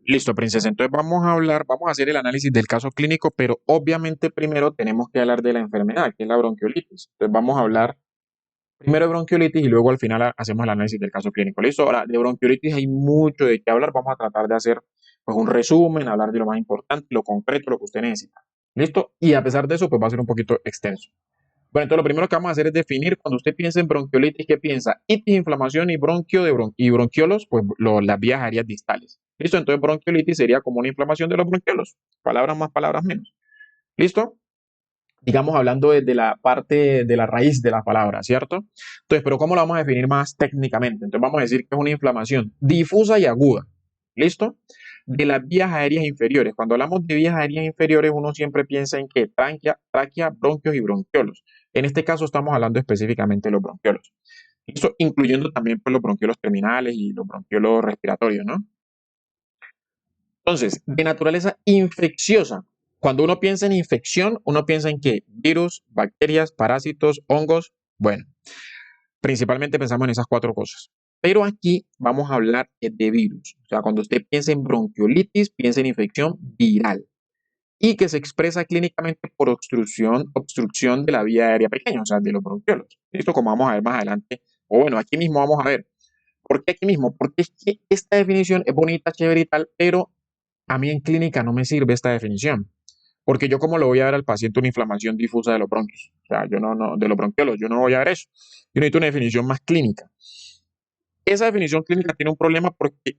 Listo, princesa. Entonces vamos a hacer el análisis del caso clínico, pero obviamente primero tenemos que hablar de la enfermedad, que es la bronquiolitis. Entonces vamos a hablar primero de bronquiolitis y luego al final hacemos el análisis del caso clínico. Listo, ahora de bronquiolitis hay mucho de qué hablar. Vamos a tratar de hacer pues, un resumen, hablar de lo más importante, lo concreto, lo que usted necesita. Listo, y a pesar de eso, pues va a ser un poquito extenso. Bueno, entonces lo primero que vamos a hacer es definir cuando usted piensa en bronquiolitis, ¿qué piensa? Itis, inflamación y y bronquiolos, pues las vías aéreas distales. ¿Listo? Entonces bronquiolitis sería como una inflamación de los bronquiolos. Palabras más, palabras menos. ¿Listo? Digamos, hablando desde la parte de la raíz de la palabra, ¿cierto? Entonces, pero ¿cómo lo vamos a definir más técnicamente? Entonces vamos a decir que es una inflamación difusa y aguda. ¿Listo? De las vías aéreas inferiores. Cuando hablamos de vías aéreas inferiores, uno siempre piensa en que tráquea, bronquios y bronquiolos. En este caso estamos hablando específicamente de los bronquiolos. Eso incluyendo también pues, los bronquiolos terminales y los bronquiolos respiratorios, ¿no? Entonces, de naturaleza infecciosa. Cuando uno piensa en infección, uno piensa en qué? Virus, bacterias, parásitos, hongos. Bueno, principalmente pensamos en esas cuatro cosas. Pero aquí vamos a hablar de virus. O sea, cuando usted piensa en bronquiolitis, piensa en infección viral y que se expresa clínicamente por obstrucción de la vía aérea pequeña, o sea, de los bronquiolos. Esto como vamos a ver más adelante, o bueno, aquí mismo vamos a ver. ¿Por qué aquí mismo? Porque es que esta definición es bonita, chévere y tal, pero a mí en clínica no me sirve esta definición. Porque yo como lo voy a ver al paciente una inflamación difusa de los bronquios, o sea, yo no, de los bronquiolos, yo no voy a ver eso. Yo necesito una definición más clínica. Esa definición clínica tiene un problema porque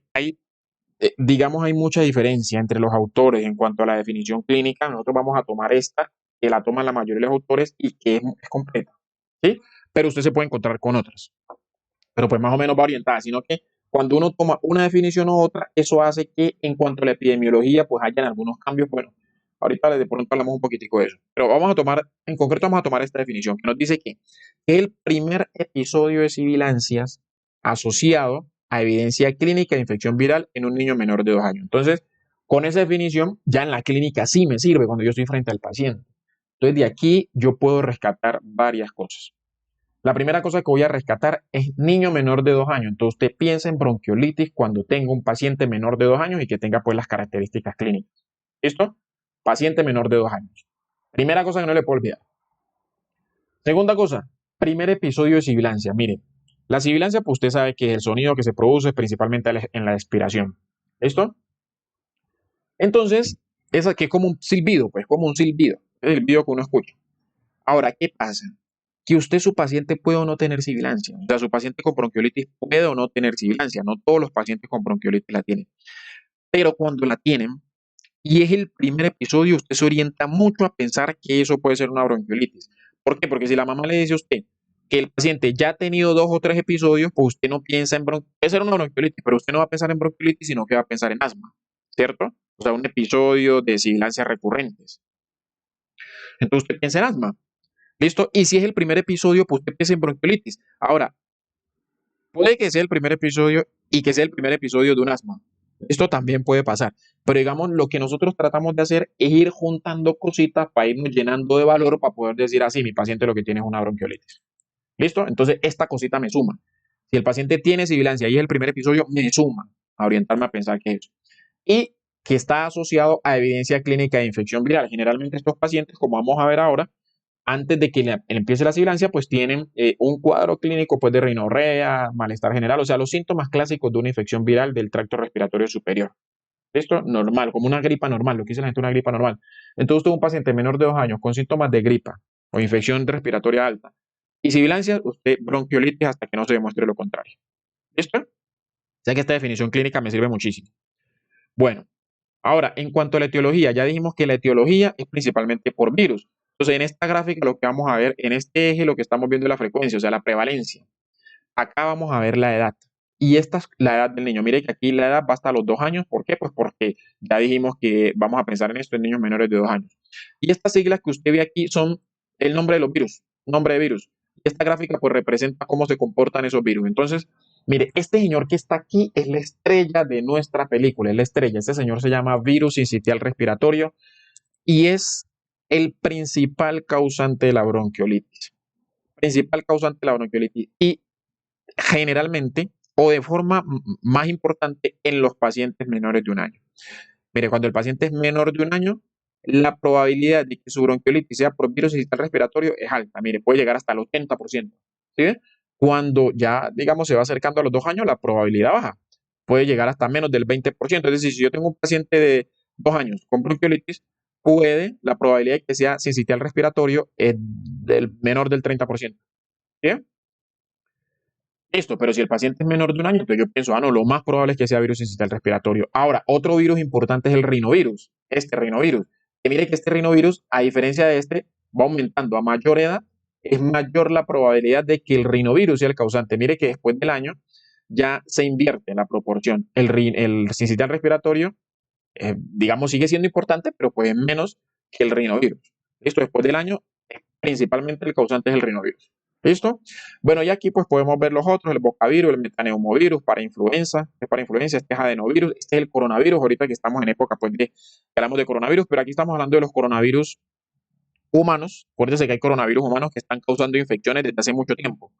digamos, hay mucha diferencia entre los autores en cuanto a la definición clínica. Nosotros vamos a tomar esta, que la toman la mayoría de los autores y que es completa, ¿sí? Pero usted se puede encontrar con otras. Pero pues más o menos va orientada, sino que cuando uno toma una definición u otra, eso hace que en cuanto a la epidemiología, pues hayan algunos cambios. Bueno, ahorita de pronto hablamos un poquitico de eso. Pero vamos a tomar, en concreto vamos a tomar esta definición que nos dice que el primer episodio de sibilancias asociado a evidencia clínica de infección viral en un niño menor de 2 años. Entonces, con esa definición, ya en la clínica sí me sirve cuando yo estoy frente al paciente. Entonces, de aquí yo puedo rescatar varias cosas. La primera cosa que voy a rescatar es niño menor de 2 años. Entonces usted piensa en bronquiolitis cuando tenga un paciente menor de 2 años y que tenga pues las características clínicas. ¿Listo? Paciente menor de 2 años. Primera cosa que no le puedo olvidar. Segunda cosa, primer episodio de sibilancia. Mire, la sibilancia pues usted sabe que es el sonido que se produce principalmente en la expiración. ¿Listo? Entonces, esa que es como un silbido, pues como un silbido. Es el silbido que uno escucha. Ahora, ¿qué pasa? Que usted, su paciente, puede o no tener sibilancia. O sea, su paciente con bronquiolitis puede o no tener sibilancia. No todos los pacientes con bronquiolitis la tienen. Pero cuando la tienen, y es el primer episodio, usted se orienta mucho a pensar que eso puede ser una bronquiolitis. ¿Por qué? Porque si la mamá le dice a usted que el paciente ya ha tenido 2 o 3 episodios, pues usted no piensa en bronquiolitis. Puede ser una bronquiolitis, pero usted no va a pensar en bronquiolitis, sino que va a pensar en asma. ¿Cierto? O sea, un episodio de sibilancias recurrentes. Entonces usted piensa en asma. ¿Listo? Y si es el primer episodio, pues usted piensa en bronquiolitis. Ahora, puede que sea el primer episodio y que sea el primer episodio de un asma. Esto también puede pasar. Pero digamos, lo que nosotros tratamos de hacer es ir juntando cositas para irnos llenando de valor para poder decir así, mi paciente lo que tiene es una bronquiolitis. ¿Listo? Entonces, esta cosita me suma. Si el paciente tiene sibilancia y es el primer episodio, me suma a orientarme a pensar que es eso. Y que está asociado a evidencia clínica de infección viral. Generalmente estos pacientes, como vamos a ver ahora, antes de que empiece la sibilancia, pues tienen un cuadro clínico pues, de rinorrea, malestar general, o sea, los síntomas clásicos de una infección viral del tracto respiratorio superior. Esto normal, como una gripa normal, lo que dice la gente, una gripa normal. Entonces, tuvo un paciente menor de 2 años con síntomas de gripa o infección respiratoria alta y sibilancia, usted bronquiolitis hasta que no se demuestre lo contrario. ¿Listo? O sea que esta definición clínica me sirve muchísimo. Bueno, ahora, en cuanto a la etiología, ya dijimos que la etiología es principalmente por virus. Entonces, en esta gráfica lo que vamos a ver, en este eje lo que estamos viendo es la frecuencia, o sea, la prevalencia. Acá vamos a ver la edad. Y esta es la edad del niño. Mire que aquí la edad va hasta los 2 años. ¿Por qué? Pues porque ya dijimos que vamos a pensar en esto en niños menores de 2 años. Y estas siglas que usted ve aquí son el nombre de los virus, nombre de virus. Y esta gráfica pues representa cómo se comportan esos virus. Entonces, mire, este señor que está aquí es la estrella de nuestra película, es la estrella. Este señor se llama virus sincitial respiratorio y es el principal causante de la bronquiolitis. Principal causante de la bronquiolitis. Y generalmente o de forma más importante en los pacientes menores de un año. Mire, cuando el paciente es menor de un año, la probabilidad de que su bronquiolitis sea por virus sincitial respiratorio es alta. Mire, puede llegar hasta el 80%. ¿Sí ve? Cuando ya, digamos, se va acercando a los 2 años, la probabilidad baja. Puede llegar hasta menos del 20%. Es decir, si yo tengo un paciente de 2 años con bronquiolitis, la probabilidad de que sea sincitial respiratorio es menor del 30%. ¿Sí? Listo, pero si el paciente es menor de un año, entonces yo pienso, no, lo más probable es que sea virus sincitial respiratorio. Ahora, otro virus importante es el rinovirus, este rinovirus. Que mire que este rinovirus, a diferencia de este, va aumentando a mayor edad, es mayor la probabilidad de que el rinovirus sea el causante. Mire que después del año ya se invierte la proporción. El sincitial respiratorio, digamos, sigue siendo importante, pero pues es menos que el rinovirus. Listo, después del año, principalmente el causante es el rinovirus. ¿Listo? Bueno, y aquí pues podemos ver los otros, el bocavirus, el metaneumovirus para influenza, este es adenovirus, este es el coronavirus, ahorita que estamos en época pues de, hablamos de coronavirus, pero aquí estamos hablando de los coronavirus humanos. Acuérdense que hay coronavirus humanos que están causando infecciones desde hace mucho tiempo.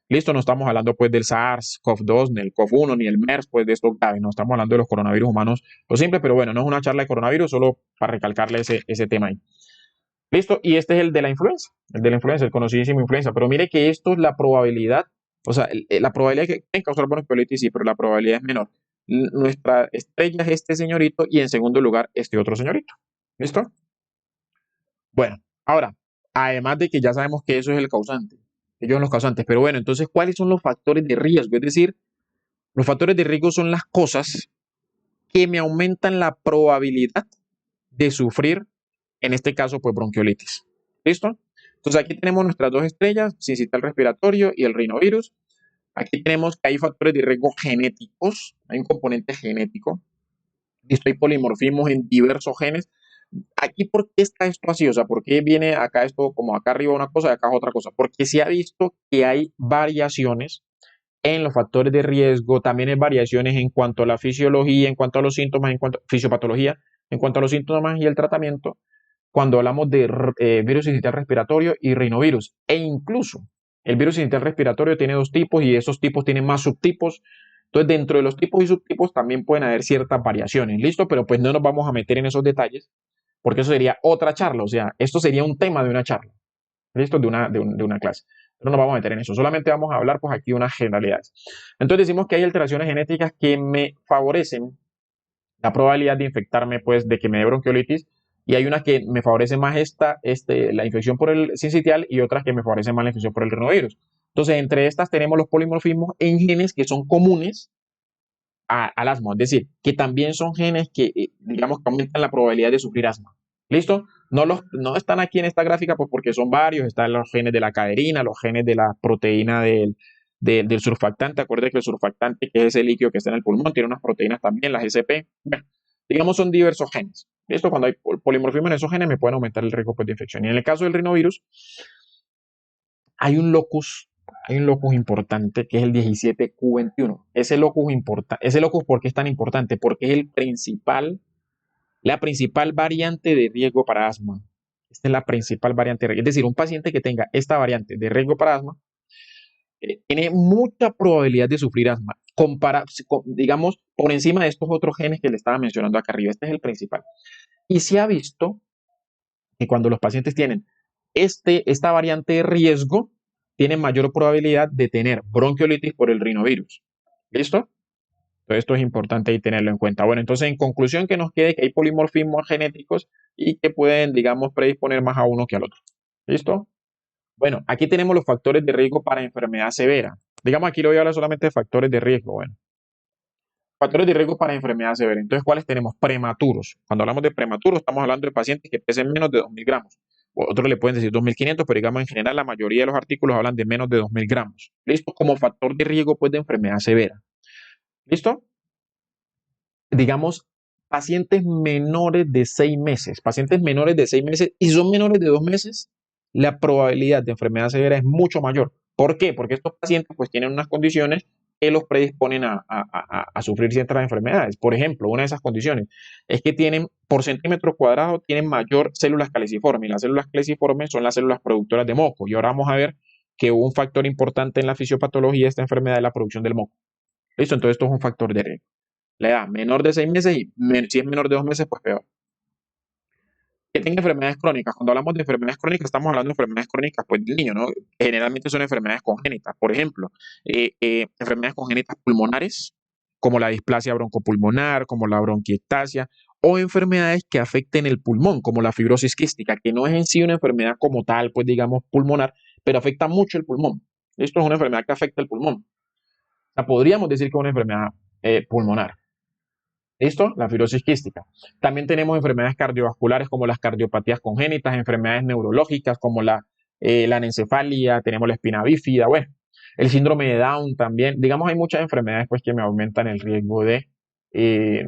Listo, no estamos hablando pues del SARS-CoV-2, ni el CoV-1, ni el MERS, pues de estos graves, no estamos hablando de los coronavirus humanos, lo simple, pero bueno, no es una charla de coronavirus, solo para recalcarle ese tema ahí. Listo, y este es el de la influenza, el conocidísimo influenza. Pero mire que esto es la probabilidad, o sea, la probabilidad que pueden causar bronquiolitis, sí, pero la probabilidad es menor. Nuestra estrella es este señorito y en segundo lugar este otro señorito. ¿Listo? Bueno, ahora, además de que ya sabemos que eso es el causante, ellos son los causantes, pero bueno, entonces, ¿cuáles son los factores de riesgo? Es decir, los factores de riesgo son las cosas que me aumentan la probabilidad de sufrir, en este caso, pues bronquiolitis. ¿Listo? Entonces aquí tenemos nuestras dos estrellas, sincitial respiratorio y el rinovirus. Aquí tenemos que hay factores de riesgo genéticos, hay un componente genético. Listo, hay polimorfismos en diversos genes. Aquí, ¿por qué está esto así? O sea, ¿por qué viene acá esto como acá arriba una cosa y acá otra cosa? Porque se ha visto que hay variaciones en los factores de riesgo, también hay variaciones en cuanto a la fisiología, en cuanto a los síntomas, en cuanto a fisiopatología, en cuanto a los síntomas y el tratamiento, cuando hablamos de virus sincitial respiratorio y rinovirus. E incluso el virus sincitial respiratorio tiene dos tipos y esos tipos tienen más subtipos. Entonces, dentro de los tipos y subtipos también pueden haber ciertas variaciones. ¿Listo? Pero pues no nos vamos a meter en esos detalles porque eso sería otra charla. O sea, esto sería un tema de una charla. ¿Listo? De una clase. No nos vamos a meter en eso. Solamente vamos a hablar pues aquí de unas generalidades. Entonces decimos que hay alteraciones genéticas que me favorecen la probabilidad de infectarme, pues, de que me dé bronquiolitis, y hay unas que me favorecen más la infección por el sincitial y otras que me favorecen más la infección por el rinovirus. Entonces, entre estas tenemos los polimorfismos en genes que son comunes al asma, es decir, que también son genes que, digamos, que aumentan la probabilidad de sufrir asma. ¿Listo? No están aquí en esta gráfica pues porque son varios, están los genes de la caderina, los genes de la proteína del surfactante. Acuérdense que el surfactante, que es ese líquido que está en el pulmón, tiene unas proteínas también, las SP. Bueno, digamos, son diversos genes. ¿Listo? Cuando hay polimorfismo en esos genes me pueden aumentar el riesgo pues, de infección. Y en el caso del rinovirus, hay un locus importante que es el 17q21. Ese locus, ¿por qué es tan importante? Porque es la principal variante de riesgo para asma. Esta es la principal variante de riesgo. Es decir, un paciente que tenga esta variante de riesgo para asma tiene mucha probabilidad de sufrir asma, digamos, por encima de estos otros genes que le estaba mencionando acá arriba. Este es el principal. Y se ha visto que cuando los pacientes tienen esta variante de riesgo, tienen mayor probabilidad de tener bronquiolitis por el rinovirus. ¿Listo? Entonces, esto es importante y tenerlo en cuenta. Bueno, entonces, en conclusión, que nos quede que hay polimorfismos genéticos y que pueden, digamos, predisponer más a uno que al otro. ¿Listo? Bueno, aquí tenemos los factores de riesgo para enfermedad severa. Digamos, aquí lo voy a hablar solamente de factores de riesgo. Bueno, factores de riesgo para enfermedad severa. Entonces, ¿cuáles tenemos? Prematuros. Cuando hablamos de prematuros, estamos hablando de pacientes que pesen menos de 2.000 gramos. Otros le pueden decir 2.500, pero digamos, en general, la mayoría de los artículos hablan de menos de 2.000 gramos. ¿Listo? Como factor de riesgo, pues, de enfermedad severa. ¿Listo? Digamos, pacientes menores de 6 meses. Pacientes menores de 6 meses y son menores de 2 meses, la probabilidad de enfermedad severa es mucho mayor. ¿Por qué? Porque estos pacientes pues tienen unas condiciones que los predisponen a sufrir ciertas enfermedades. Por ejemplo, una de esas condiciones es que tienen, por centímetro cuadrado, tienen mayor células caliciformes. Y las células caliciformes son las células productoras de moco. Y ahora vamos a ver que un factor importante en la fisiopatología de esta enfermedad es la producción del moco. ¿Listo? Entonces esto es un factor de riesgo. La edad menor de 6 meses y si es menor de 2 meses, pues peor. Que tenga enfermedades crónicas. Cuando hablamos de enfermedades crónicas, estamos hablando de enfermedades crónicas pues, del niño, ¿no? Generalmente son enfermedades congénitas. Por ejemplo, enfermedades congénitas pulmonares, como la displasia broncopulmonar, como la bronquiectasia, o enfermedades que afecten el pulmón, como la fibrosis quística, que no es en sí una enfermedad como tal, pues digamos pulmonar, pero afecta mucho el pulmón. Esto es una enfermedad que afecta el pulmón. O sea, podríamos decir que es una enfermedad pulmonar. ¿Listo? La fibrosis quística. También tenemos enfermedades cardiovasculares como las cardiopatías congénitas, enfermedades neurológicas como la anencefalia, tenemos la espina bífida, bueno, el síndrome de Down también. Digamos, hay muchas enfermedades pues, que me aumentan el riesgo eh,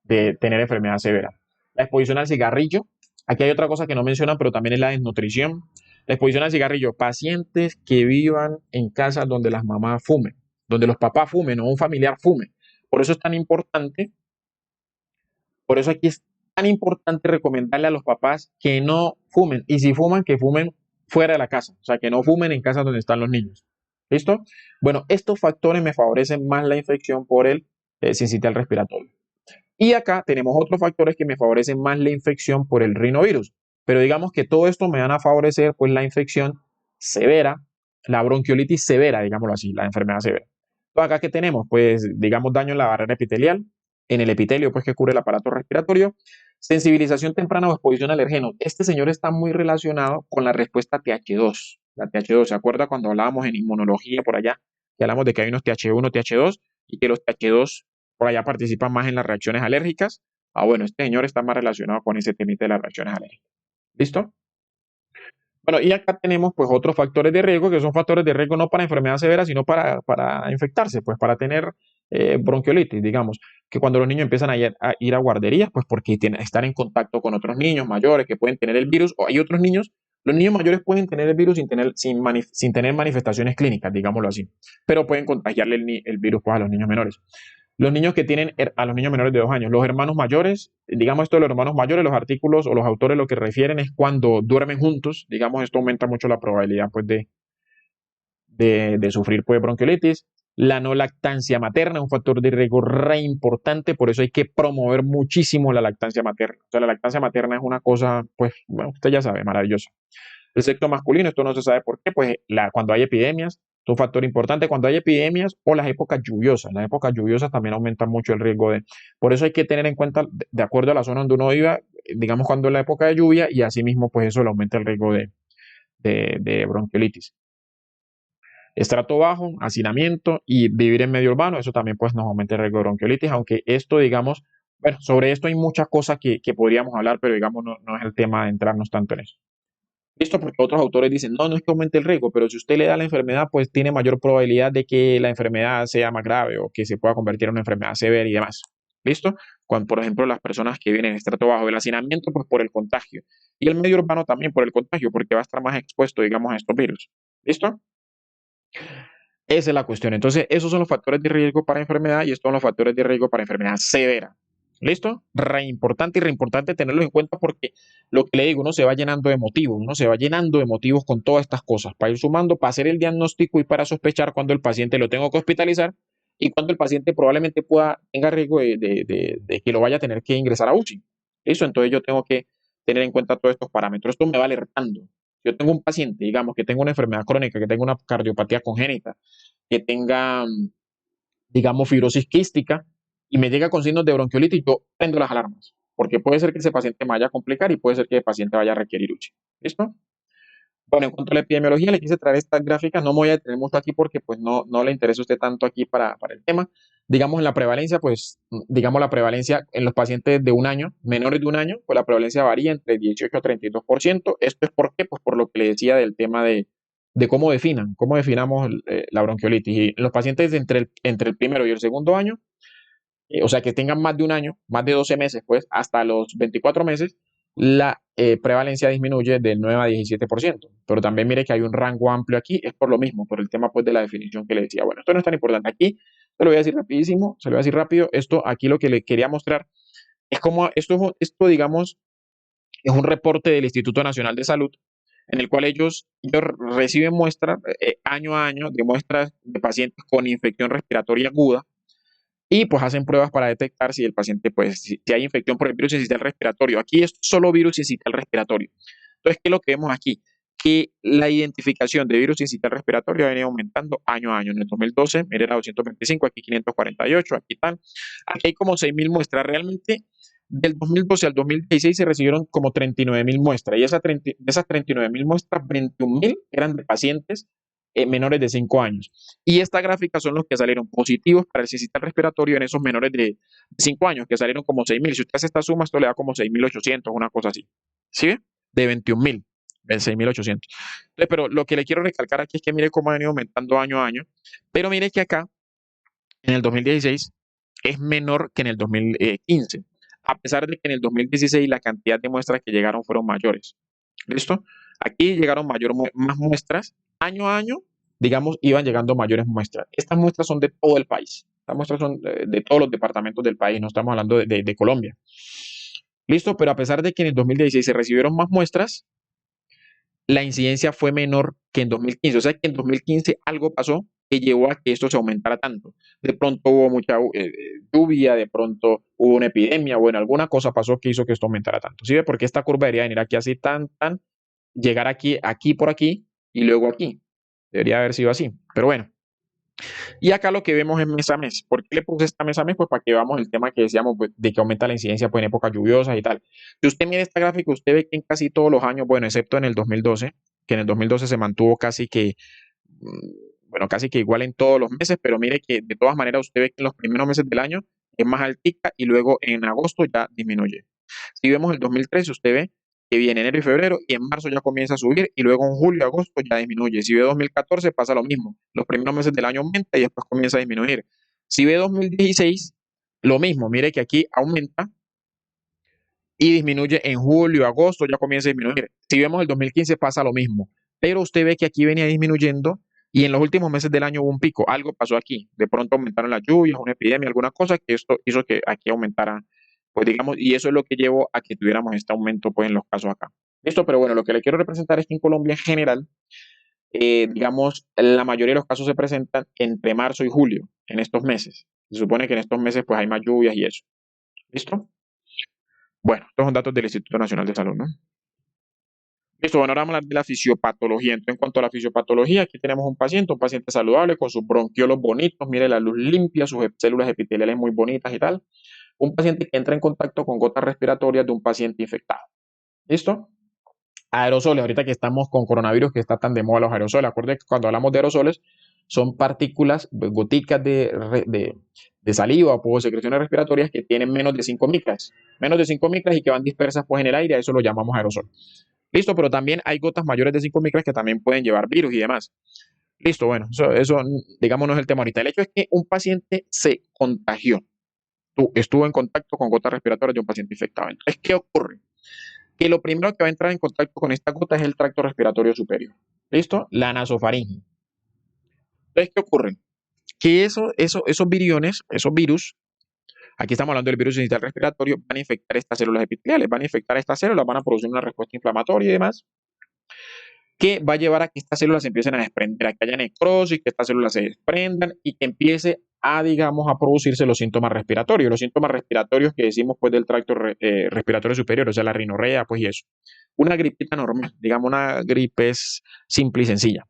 de tener enfermedad severa. La exposición al cigarrillo. Aquí hay otra cosa que no mencionan, pero también es la desnutrición. La exposición al cigarrillo. Pacientes que vivan en casas donde las mamás fumen, donde los papás fumen o un familiar fume. Por eso es tan importante por eso aquí es tan importante recomendarle a los papás que no fumen. Y si fuman, que fumen fuera de la casa. O sea, que no fumen en casa donde están los niños. ¿Listo? Bueno, estos factores me favorecen más la infección por el sincitial respiratorio. Y acá tenemos otros factores que me favorecen más la infección por el rinovirus. Pero digamos que todo esto me van a favorecer pues la infección severa, la bronquiolitis severa, digámoslo así, la enfermedad severa. Entonces, acá que tenemos, pues digamos daño en la barrera epitelial, en el epitelio pues que cubre el aparato respiratorio, sensibilización temprana o exposición a alergenos. Este señor está muy relacionado con la respuesta TH2. La TH2, ¿se acuerda cuando hablábamos en inmunología por allá? Que hablamos de que hay unos TH1, TH2 y que los TH2 por allá participan más en las reacciones alérgicas. Ah, bueno, este señor está más relacionado con ese tema de las reacciones alérgicas. ¿Listo? Bueno, y acá tenemos pues otros factores de riesgo, que son factores de riesgo no para enfermedad severa, sino para infectarse, pues para tener bronquiolitis, digamos, que cuando los niños empiezan a ir a guarderías, pues porque están en contacto con otros niños mayores que pueden tener el virus, o hay otros niños, los niños mayores pueden tener el virus sin tener manifestaciones clínicas, digámoslo así, pero pueden contagiarle el virus pues, a los niños menores. Los niños que tienen a los niños menores de 2 años, los hermanos mayores, digamos esto de los hermanos mayores, los artículos o los autores lo que refieren es cuando duermen juntos, digamos esto aumenta mucho la probabilidad pues de sufrir pues bronquiolitis. La no lactancia materna es un factor de riesgo re importante, por eso hay que promover muchísimo la lactancia materna. O sea, la lactancia materna es una cosa, pues, bueno, usted ya sabe, maravillosa. El sexo masculino, esto no se sabe por qué, pues cuando hay epidemias, es un factor importante cuando hay epidemias o las épocas lluviosas también aumentan mucho el riesgo por eso hay que tener en cuenta, de acuerdo a la zona donde uno viva, digamos cuando es la época de lluvia y asimismo pues eso le aumenta el riesgo de bronquiolitis. Estrato bajo, hacinamiento y vivir en medio urbano, eso también pues nos aumenta el riesgo de bronquiolitis, aunque esto digamos, bueno, sobre esto hay muchas cosas que podríamos hablar, pero digamos no es el tema de entrarnos tanto en eso. Listo, porque otros autores dicen, no es que aumente el riesgo, pero si usted le da la enfermedad, pues tiene mayor probabilidad de que la enfermedad sea más grave o que se pueda convertir en una enfermedad severa y demás. ¿Listo? Cuando, por ejemplo, las personas que vienen en estrato bajo del hacinamiento, pues por el contagio. Y el medio urbano también por el contagio, porque va a estar más expuesto, digamos, a estos virus. ¿Listo? Esa es la cuestión. Entonces, esos son los factores de riesgo para enfermedad y estos son los factores de riesgo para enfermedad severa. ¿Listo? Re importante y re importante tenerlo en cuenta porque lo que le digo, uno se va llenando de motivos, uno se va llenando de motivos con todas estas cosas, para ir sumando, para hacer el diagnóstico y para sospechar cuando el paciente lo tengo que hospitalizar y cuando el paciente probablemente tenga riesgo de que lo vaya a tener que ingresar a UCI. ¿Listo? Entonces yo tengo que tener en cuenta todos estos parámetros. Esto me va alertando. Yo tengo un paciente, digamos, que tenga una enfermedad crónica, que tenga una cardiopatía congénita, que tenga, digamos, fibrosis quística y me llega con signos de bronquiolitis, yo prendo las alarmas, porque puede ser que ese paciente me vaya a complicar y puede ser que el paciente vaya a requerir UCI. ¿Listo? Bueno, en cuanto a la epidemiología, le quise traer estas gráficas, no me voy a detener mucho aquí porque pues no le interesa a usted tanto aquí para el tema. Digamos en la prevalencia, pues digamos la prevalencia en los pacientes de 1 año, menores de 1 año, pues la prevalencia varía entre 18 a 32%. ¿Esto es por qué? Pues por lo que le decía del tema de cómo definamos la bronquiolitis. Y en los pacientes entre el primero y el segundo año, o sea, que tengan más de 1 año, más de 12 meses, pues, hasta los 24 meses, la prevalencia disminuye del 9 a 17%. Pero también mire que hay un rango amplio aquí, es por lo mismo, por el tema, pues, de la definición que le decía. Bueno, esto no es tan importante. Aquí, se lo voy a decir rapidísimo, se lo voy a decir rápido. Esto, aquí lo que le quería mostrar es cómo esto digamos, es un reporte del Instituto Nacional de Salud, en el cual ellos reciben muestras año a año de muestras de pacientes con infección respiratoria aguda y pues hacen pruebas para detectar si el paciente, pues, si hay infección por el virus sincitial respiratorio. Aquí es solo virus sincitial respiratorio. Entonces, ¿qué es lo que vemos aquí? Que la identificación de virus sincitial respiratorio ha venido aumentando año a año. En el 2012, mire, era 225, aquí 548, aquí tal. Aquí hay como 6.000 muestras. Realmente, del 2012 al 2016 se recibieron como 39.000 muestras. Y de esas 39.000 muestras, 21.000 eran de pacientes menores de 5 años. Y esta gráfica son los que salieron positivos para el sincitial respiratorio en esos menores de 5 años, que salieron como 6.000. Si usted hace esta suma, esto le da como 6.800, una cosa así. ¿Sí ve? De 21.000, en 6.800. Entonces, pero lo que le quiero recalcar aquí es que mire cómo ha venido aumentando año a año. Pero mire que acá, en el 2016, es menor que en el 2015. A pesar de que en el 2016 la cantidad de muestras que llegaron fueron mayores. ¿Listo? Aquí llegaron más muestras. Año a año, digamos, iban llegando mayores muestras. Estas muestras son de todo el país. Estas muestras son de todos los departamentos del país. No estamos hablando de Colombia. ¿Listo? Pero a pesar de que en el 2016 se recibieron más muestras, la incidencia fue menor que en 2015. O sea que en 2015 algo pasó que llevó a que esto se aumentara tanto. De pronto hubo mucha lluvia, de pronto hubo una epidemia, bueno, alguna cosa pasó que hizo que esto aumentara tanto. ¿Sí ve? Porque esta curva debería venir aquí así llegar aquí, aquí por aquí y luego aquí. Debería haber sido así. Pero bueno. Y acá lo que vemos es mes a mes. ¿Por qué le puse esta mes a mes? Pues para que veamos el tema que decíamos pues, de que aumenta la incidencia pues, en épocas lluviosas y tal. Si usted mira esta gráfica, usted ve que en casi todos los años, bueno, excepto en el 2012, que en el 2012 se mantuvo casi que, bueno, casi que igual en todos los meses, pero mire que de todas maneras usted ve que en los primeros meses del año es más altica y luego en agosto ya disminuye. Si vemos el 2013, usted ve que viene enero y febrero y en marzo ya comienza a subir y luego en julio y agosto ya disminuye. Si ve 2014 pasa lo mismo. Los primeros meses del año aumenta y después comienza a disminuir. Si ve 2016, lo mismo. Mire que aquí aumenta y disminuye en julio, agosto, ya comienza a disminuir. Si vemos el 2015 pasa lo mismo. Pero usted ve que aquí venía disminuyendo y en los últimos meses del año hubo un pico. Algo pasó aquí. De pronto aumentaron las lluvias, una epidemia, alguna cosa que esto hizo que aquí aumentara, pues digamos, y eso es lo que llevó a que tuviéramos este aumento pues en los casos acá. Listo, pero bueno, lo que le quiero representar es que en Colombia en general, digamos, la mayoría de los casos se presentan entre marzo y julio, en estos meses. Se supone que en estos meses pues hay más lluvias y eso. ¿Listo? Bueno, estos son datos del Instituto Nacional de Salud, ¿no? Listo, bueno, ahora vamos a hablar de la fisiopatología. Entonces, en cuanto a la fisiopatología, aquí tenemos un paciente saludable con sus bronquiolos bonitos, mire la luz limpia, sus células epiteliales muy bonitas y tal. Un paciente que entra en contacto con gotas respiratorias de un paciente infectado. ¿Listo? Aerosoles, ahorita que estamos con coronavirus, que está tan de moda los aerosoles. Acuérdense que cuando hablamos de aerosoles, son partículas, goticas de saliva o secreciones respiratorias que tienen menos de 5 micras. Menos de 5 micras y que van dispersas pues, en el aire, a eso lo llamamos aerosol. Listo, pero también hay gotas mayores de 5 micras que también pueden llevar virus y demás. Listo, bueno, eso digamos no es el tema ahorita. El hecho es que un paciente se contagió, estuvo en contacto con gotas respiratorias de un paciente infectado. Entonces, ¿qué ocurre? Que lo primero que va a entrar en contacto con esta gota es el tracto respiratorio superior. ¿Listo? La nasofaringe. Entonces, ¿qué ocurre? Que esos viriones, esos virus, aquí estamos hablando del virus sincitial respiratorio, van a infectar estas células epiteliales, van a infectar estas células, van a producir una respuesta inflamatoria y demás, que va a llevar a que estas células se empiecen a desprender, a que haya necrosis, que estas células se desprendan y que empiece a, digamos, a producirse los síntomas respiratorios. Los síntomas respiratorios que decimos, pues, del tracto respiratorio superior, o sea, la rinorrea, pues, y eso. Una gripita normal, digamos, una gripe simple y sencilla.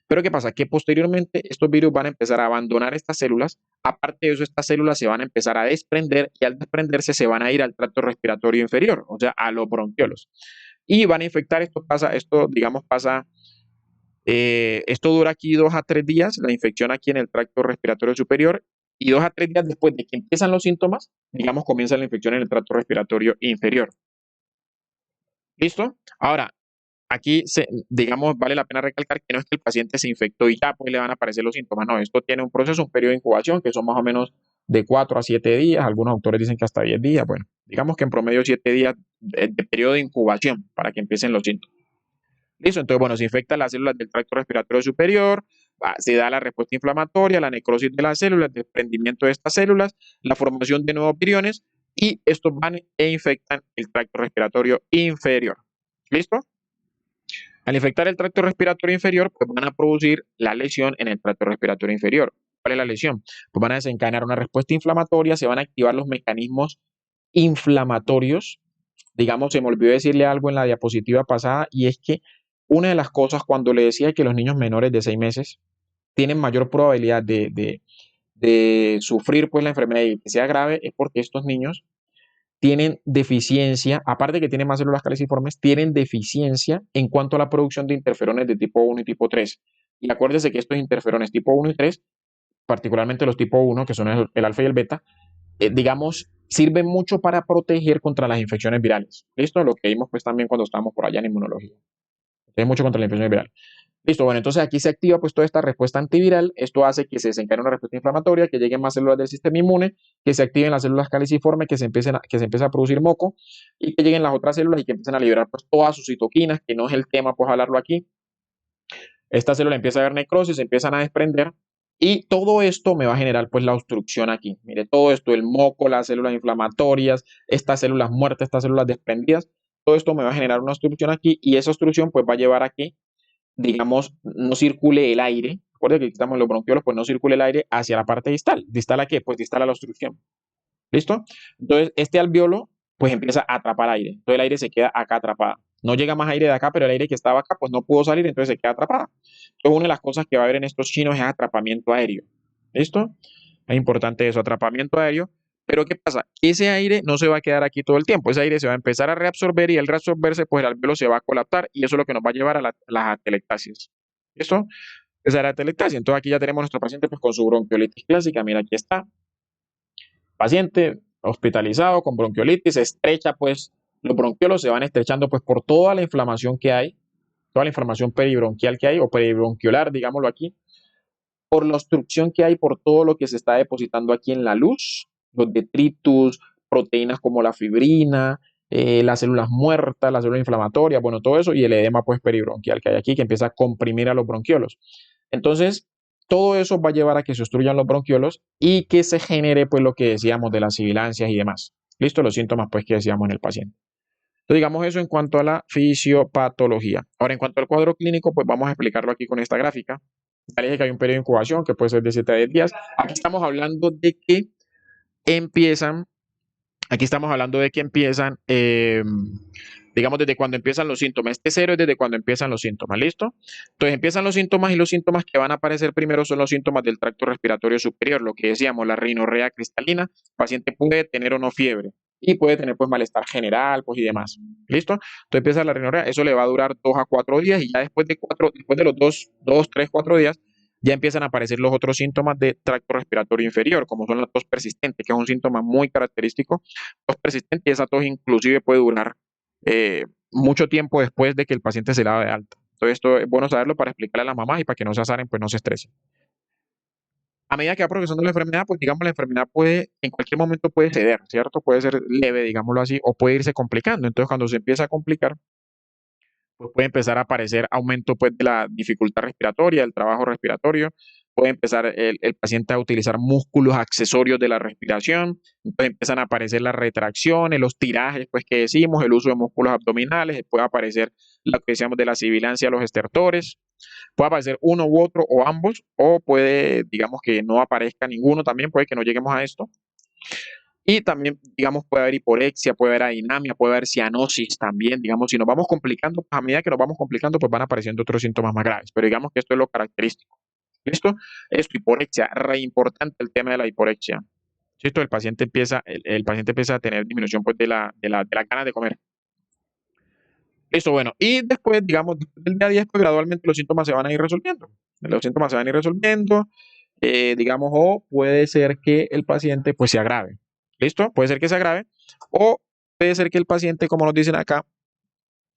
Pero ¿qué pasa? Que posteriormente estos virus van a empezar a abandonar estas células. Aparte de eso, estas células se van a empezar a desprender y al desprenderse se van a ir al tracto respiratorio inferior, o sea, a los bronquiolos. Y van a infectar, esto dura aquí 2 a 3 días, la infección aquí en el tracto respiratorio superior, y 2 a 3 días después de que empiezan los síntomas, digamos, comienza la infección en el tracto respiratorio inferior. ¿Listo? Ahora, aquí, digamos, vale la pena recalcar que no es que el paciente se infectó y ya pues le van a aparecer los síntomas. No, esto tiene un proceso, un periodo de incubación que son más o menos de 4 a 7 días. Algunos autores dicen que hasta 10 días. Bueno, digamos que en promedio 7 días de periodo de incubación para que empiecen los síntomas. ¿Listo? Entonces, bueno, se infectan las células del tracto respiratorio superior, se da la respuesta inflamatoria, la necrosis de las células, el desprendimiento de estas células, la formación de nuevos viriones y estos van e infectan el tracto respiratorio inferior. ¿Listo? Al infectar el tracto respiratorio inferior, pues van a producir la lesión en el tracto respiratorio inferior. ¿Cuál es la lesión? Pues van a desencadenar una respuesta inflamatoria, se van a activar los mecanismos inflamatorios. Digamos, se me olvidó decirle algo en la diapositiva pasada y es que una de las cosas cuando le decía que los niños menores de 6 meses tienen mayor probabilidad de sufrir pues la enfermedad y que sea grave es porque estos niños tienen deficiencia, aparte de que tienen más células caliciformes, tienen deficiencia en cuanto a la producción de interferones de tipo 1 y tipo 3. Y acuérdense que estos interferones tipo 1 y 3, particularmente los tipo 1, que son el alfa y el beta, digamos, sirven mucho para proteger contra las infecciones virales. ¿Listo? Lo que vimos pues también cuando estábamos por allá en inmunología. Protege mucho contra la infección viral. Listo, bueno, entonces aquí se activa pues toda esta respuesta antiviral. Esto hace que se desencadene una respuesta inflamatoria, que lleguen más células del sistema inmune, que se activen las células caliciformes, que se empiece a producir moco y que lleguen las otras células y que empiecen a liberar pues todas sus citoquinas, que no es el tema pues hablarlo aquí. Esta célula empieza a haber necrosis, se empiezan a desprender y todo esto me va a generar pues la obstrucción aquí. Mire, todo esto, el moco, las células inflamatorias, estas células muertas, estas células desprendidas, todo esto me va a generar una obstrucción aquí y esa obstrucción pues va a llevar a que, digamos, no circule el aire. Recuerden que aquí estamos en los bronquiolos, pues no circule el aire hacia la parte distal. ¿Distal a qué? Pues distal a la obstrucción. ¿Listo? Entonces, este alveolo pues empieza a atrapar aire. Entonces el aire se queda acá atrapado. No llega más aire de acá, pero el aire que estaba acá pues no pudo salir, entonces se queda atrapada. Entonces una de las cosas que va a haber en estos chinos es atrapamiento aéreo. ¿Listo? Es importante eso, atrapamiento aéreo. Pero ¿qué pasa? Ese aire no se va a quedar aquí todo el tiempo. Ese aire se va a empezar a reabsorber y al reabsorberse pues el alveolo se va a colapsar y eso es lo que nos va a llevar a las atelectasias. ¿Listo? Esa es la atelectasia. Entonces aquí ya tenemos a nuestro paciente pues con su bronquiolitis clásica. Mira, aquí está. Paciente hospitalizado con bronquiolitis, se estrecha pues, los bronquiolos se van estrechando pues por toda la inflamación que hay, toda la inflamación peribronquial que hay, o peribronquiolar, digámoslo aquí, por la obstrucción que hay, por todo lo que se está depositando aquí en la luz, los detritus, proteínas como la fibrina, las células muertas, las células inflamatorias, bueno, todo eso, y el edema pues peribronquial que hay aquí, que empieza a comprimir a los bronquiolos. Entonces, todo eso va a llevar a que se obstruyan los bronquiolos y que se genere pues lo que decíamos de las sibilancias y demás. Listo, los síntomas pues que decíamos en el paciente. Entonces, digamos eso en cuanto a la fisiopatología. Ahora, en cuanto al cuadro clínico, pues vamos a explicarlo aquí con esta gráfica. Ya les dije que hay un periodo de incubación que puede ser de 7 a 10 días. Aquí estamos hablando de que empiezan Aquí estamos hablando de que empiezan, digamos, desde cuando empiezan los síntomas. Este cero es desde cuando empiezan los síntomas, ¿listo? Entonces empiezan los síntomas y los síntomas que van a aparecer primero son los síntomas del tracto respiratorio superior, lo que decíamos, la rinorrea cristalina. El paciente puede tener o no fiebre y puede tener pues malestar general pues y demás, ¿listo? Entonces empieza la rinorrea, eso le va a durar 2 a 4 días y ya después de los 2, 3, 4 días ya empiezan a aparecer los otros síntomas de tracto respiratorio inferior, como son la tos persistente, que es un síntoma muy característico. Tos persistente y esa tos inclusive puede durar mucho tiempo después de que el paciente se la de alta. Entonces esto es bueno saberlo para explicarle a las mamás y para que no se azaren, pues no se estresen. A medida que va progresando la enfermedad, pues digamos la enfermedad puede, en cualquier momento puede ceder, ¿cierto? Puede ser leve, digámoslo así, o puede irse complicando. Entonces cuando se empieza a complicar, pues puede empezar a aparecer aumento pues, de la dificultad respiratoria, del trabajo respiratorio, puede empezar el paciente a utilizar músculos accesorios de la respiración, entonces empiezan a aparecer las retracciones, los tirajes pues, que decimos, el uso de músculos abdominales, puede aparecer lo que decíamos de la sibilancia, los estertores, puede aparecer uno u otro o ambos, o puede, digamos que no aparezca ninguno también, puede que no lleguemos a esto. Y también, digamos, puede haber hiporexia, puede haber adinamia, puede haber cianosis también, digamos, si nos vamos complicando, a medida que nos vamos complicando, pues van apareciendo otros síntomas más graves, pero digamos que esto es lo característico. ¿Listo? Esto, hiporexia, re importante el tema de la hiporexia. ¿Listo? El paciente empieza a tener disminución pues, de la ganas de comer. Listo, bueno, y después, digamos, del día a día, pues gradualmente los síntomas se van a ir resolviendo. Los síntomas se van a ir resolviendo, digamos, o puede ser que el paciente pues se agrave. ¿Listo? Puede ser que se agrave o puede ser que el paciente, como nos dicen acá,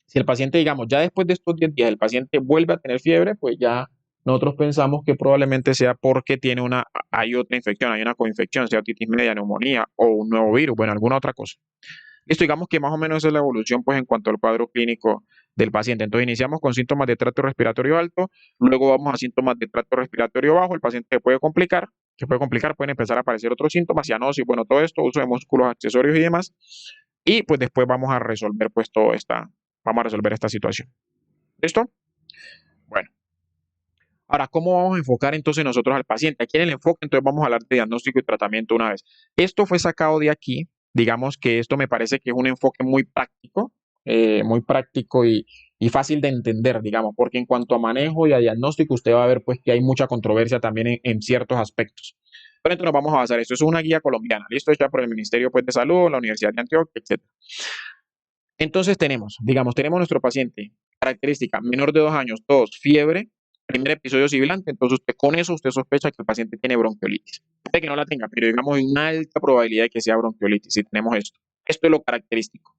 si el paciente, digamos, ya después de estos 10 días el paciente vuelve a tener fiebre, pues ya nosotros pensamos que probablemente sea porque hay otra infección, hay una coinfección, sea otitis media, neumonía o un nuevo virus, bueno, alguna otra cosa. Listo, digamos que más o menos esa es la evolución pues en cuanto al cuadro clínico del paciente. Entonces iniciamos con síntomas de tracto respiratorio alto, luego vamos a síntomas de tracto respiratorio bajo, el paciente se puede complicar, pueden empezar a aparecer otros síntomas, cianosis, bueno, todo esto, uso de músculos accesorios y demás, y pues después vamos a resolver esta situación. ¿Listo? Bueno, Ahora, ¿cómo vamos a enfocar entonces nosotros al paciente? Aquí en el enfoque, entonces vamos a hablar de diagnóstico y tratamiento una vez. Esto fue sacado de aquí, digamos que esto me parece que es un enfoque muy práctico y fácil de entender, digamos, porque en cuanto a manejo y a diagnóstico, usted va a ver pues que hay mucha controversia también en ciertos aspectos. Pero entonces nos vamos a basar, esto es una guía colombiana, listo, hecha por el Ministerio pues, de Salud, la Universidad de Antioquia, etc. Entonces tenemos nuestro paciente, característica, menor de 2 años, tos, fiebre, primer episodio sibilante, entonces con eso usted sospecha que el paciente tiene bronquiolitis. Puede que no la tenga, pero digamos hay una alta probabilidad de que sea bronquiolitis si tenemos esto. Esto es lo característico.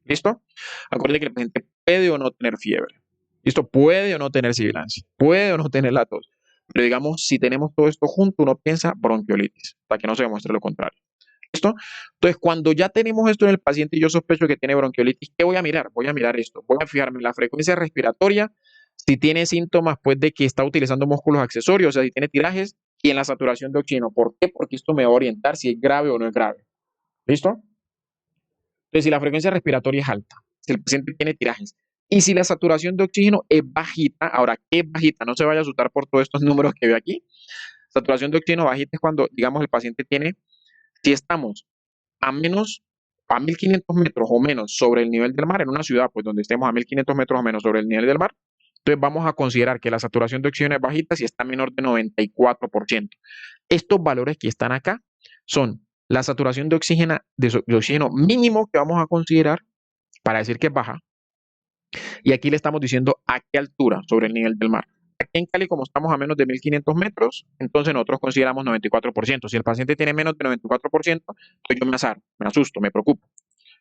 ¿Listo? Acuérdate que el paciente puede o no tener fiebre. ¿Listo? Puede o no tener sibilancia, puede o no tener la tos. Pero digamos, si tenemos todo esto junto, uno piensa bronquiolitis, hasta que no se demuestre lo contrario. ¿Listo? Entonces, cuando ya tenemos esto en el paciente y yo sospecho que tiene bronquiolitis, ¿qué voy a mirar? Voy a mirar esto. Voy a fijarme en la frecuencia respiratoria, si tiene síntomas pues, de que está utilizando músculos accesorios, o sea, si tiene tirajes, y en la saturación de oxígeno. ¿Por qué? Porque esto me va a orientar si es grave o no es grave. ¿Listo? Entonces, si la frecuencia respiratoria es alta, si el paciente tiene tirajes, y si la saturación de oxígeno es bajita, ahora, ¿qué es bajita? No se vaya a asustar por todos estos números que ve aquí. Saturación de oxígeno bajita es cuando, digamos, el paciente tiene, si estamos a 1500 metros o menos sobre el nivel del mar, en una ciudad, pues donde estemos a 1500 metros o menos sobre el nivel del mar, entonces vamos a considerar que la saturación de oxígeno es bajita si está menor de 94%. Estos valores que están acá son la saturación de oxígeno mínimo que vamos a considerar para decir que es baja. Y aquí le estamos diciendo a qué altura sobre el nivel del mar. Aquí en Cali, como estamos a menos de 1500 metros, entonces nosotros consideramos 94%. Si el paciente tiene menos de 94%, entonces yo me azaro, me asusto, me preocupo.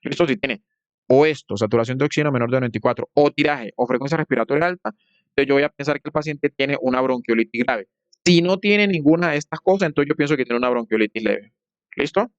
Listo, si tiene o esto, saturación de oxígeno menor de 94, o tiraje, o frecuencia respiratoria alta, entonces yo voy a pensar que el paciente tiene una bronquiolitis grave. Si no tiene ninguna de estas cosas, entonces yo pienso que tiene una bronquiolitis leve. ¿Listo?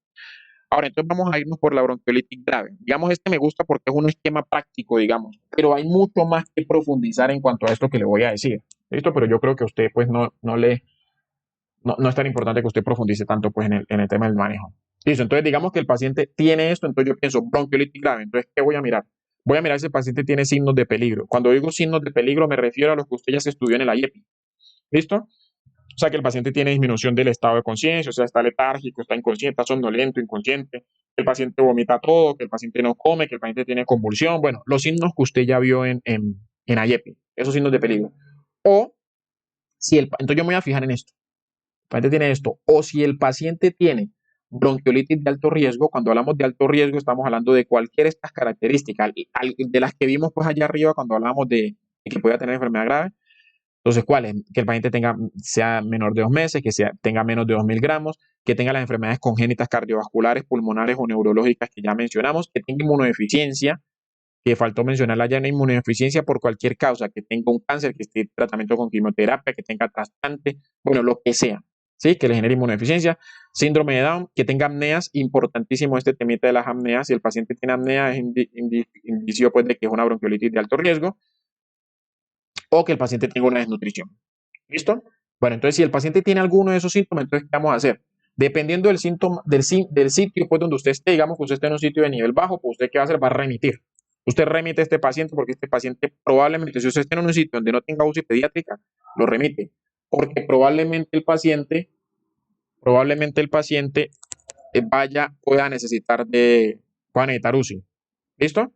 Ahora, entonces vamos a irnos por la bronquiolitis grave. Digamos, este me gusta porque es un esquema práctico, digamos, pero hay mucho más que profundizar en cuanto a esto que le voy a decir. ¿Listo? Pero yo creo que a usted, pues, no es tan importante que usted profundice tanto, pues, en el tema del manejo. Listo, entonces digamos que el paciente tiene esto, entonces yo pienso bronquiolitis grave. Entonces, ¿qué voy a mirar? Voy a mirar si el paciente tiene signos de peligro. Cuando digo signos de peligro, me refiero a los que usted ya se estudió en el IEPI. ¿Listo? O sea, que el paciente tiene disminución del estado de conciencia, o sea, está letárgico, está inconsciente, está somnoliento, inconsciente, que el paciente vomita todo, que el paciente no come, que el paciente tiene convulsión. Bueno, los signos que usted ya vio en IEPI, esos signos de peligro. O si entonces yo me voy a fijar en esto. El paciente tiene esto. O si el paciente tiene bronquiolitis de alto riesgo, cuando hablamos de alto riesgo estamos hablando de cualquiera de estas características, de las que vimos pues allá arriba cuando hablamos de que pueda tener enfermedad grave. Entonces, ¿cuáles? Que el paciente sea menor de 2 meses, tenga menos de 2000 gramos, que tenga las enfermedades congénitas cardiovasculares, pulmonares o neurológicas que ya mencionamos, que tenga inmunodeficiencia, que faltó mencionarla ya, una inmunodeficiencia por cualquier causa, que tenga un cáncer, que esté en tratamiento con quimioterapia, que tenga trasplante, bueno, lo que sea, ¿sí? Que le genere inmunodeficiencia, síndrome de Down, que tenga apneas, importantísimo este temita de las apneas, si el paciente tiene apnea es indicio pues de que es una bronquiolitis de alto riesgo, o que el paciente tenga una desnutrición. ¿Listo? Bueno, entonces si el paciente tiene alguno de esos síntomas, entonces ¿qué vamos a hacer? Dependiendo del síntoma, del sitio pues, donde usted esté, digamos que usted esté en un sitio de nivel bajo, pues usted ¿qué va a hacer? Va a remitir. Usted remite a este paciente porque este paciente probablemente, si usted está en un sitio donde no tenga UCI pediátrica, lo remite. Porque probablemente el paciente pueda necesitar UCI. ¿Listo?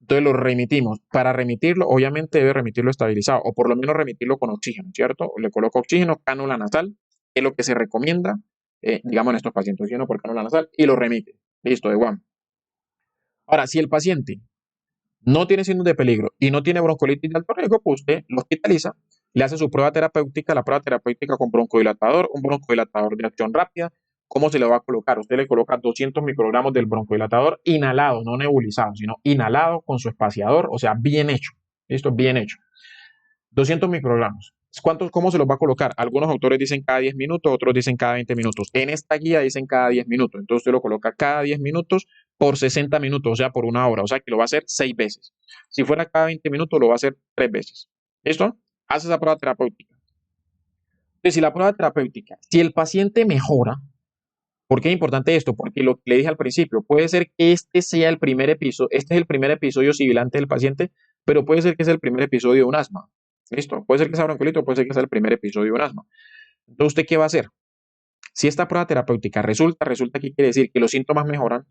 Entonces lo remitimos. Para remitirlo, obviamente debe remitirlo estabilizado o por lo menos remitirlo con oxígeno, ¿cierto? Le coloco oxígeno, cánula nasal, que es lo que se recomienda, digamos, en estos pacientes, oxígeno por cánula nasal y lo remite. Listo, de one. Ahora, si el paciente no tiene signos de peligro y no tiene broncolitis de alto riesgo, pues usted lo hospitaliza, le hace su prueba terapéutica, la prueba terapéutica con broncodilatador, un broncodilatador de acción rápida. ¿Cómo se le va a colocar? Usted le coloca 200 microgramos del broncodilatador inhalado, no nebulizado, sino inhalado con su espaciador, o sea, bien hecho. Listo, bien hecho. 200 microgramos. ¿Cómo se los va a colocar? Algunos autores dicen cada 10 minutos, otros dicen cada 20 minutos. En esta guía dicen cada 10 minutos. Entonces usted lo coloca cada 10 minutos por 60 minutos, o sea, por una hora. O sea, que lo va a hacer 6 veces. Si fuera cada 20 minutos, lo va a hacer 3 veces. ¿Listo? Hace esa prueba terapéutica. Entonces, si la prueba terapéutica, si el paciente mejora, ¿por qué es importante esto? Porque lo que le dije al principio, puede ser que este es el primer episodio sibilante del paciente, pero puede ser que sea el primer episodio de un asma. ¿Listo? Puede ser que sea bronquiolitis o puede ser que sea el primer episodio de un asma. Entonces, ¿usted qué va a hacer? Si esta prueba terapéutica resulta que quiere decir que los síntomas mejoran,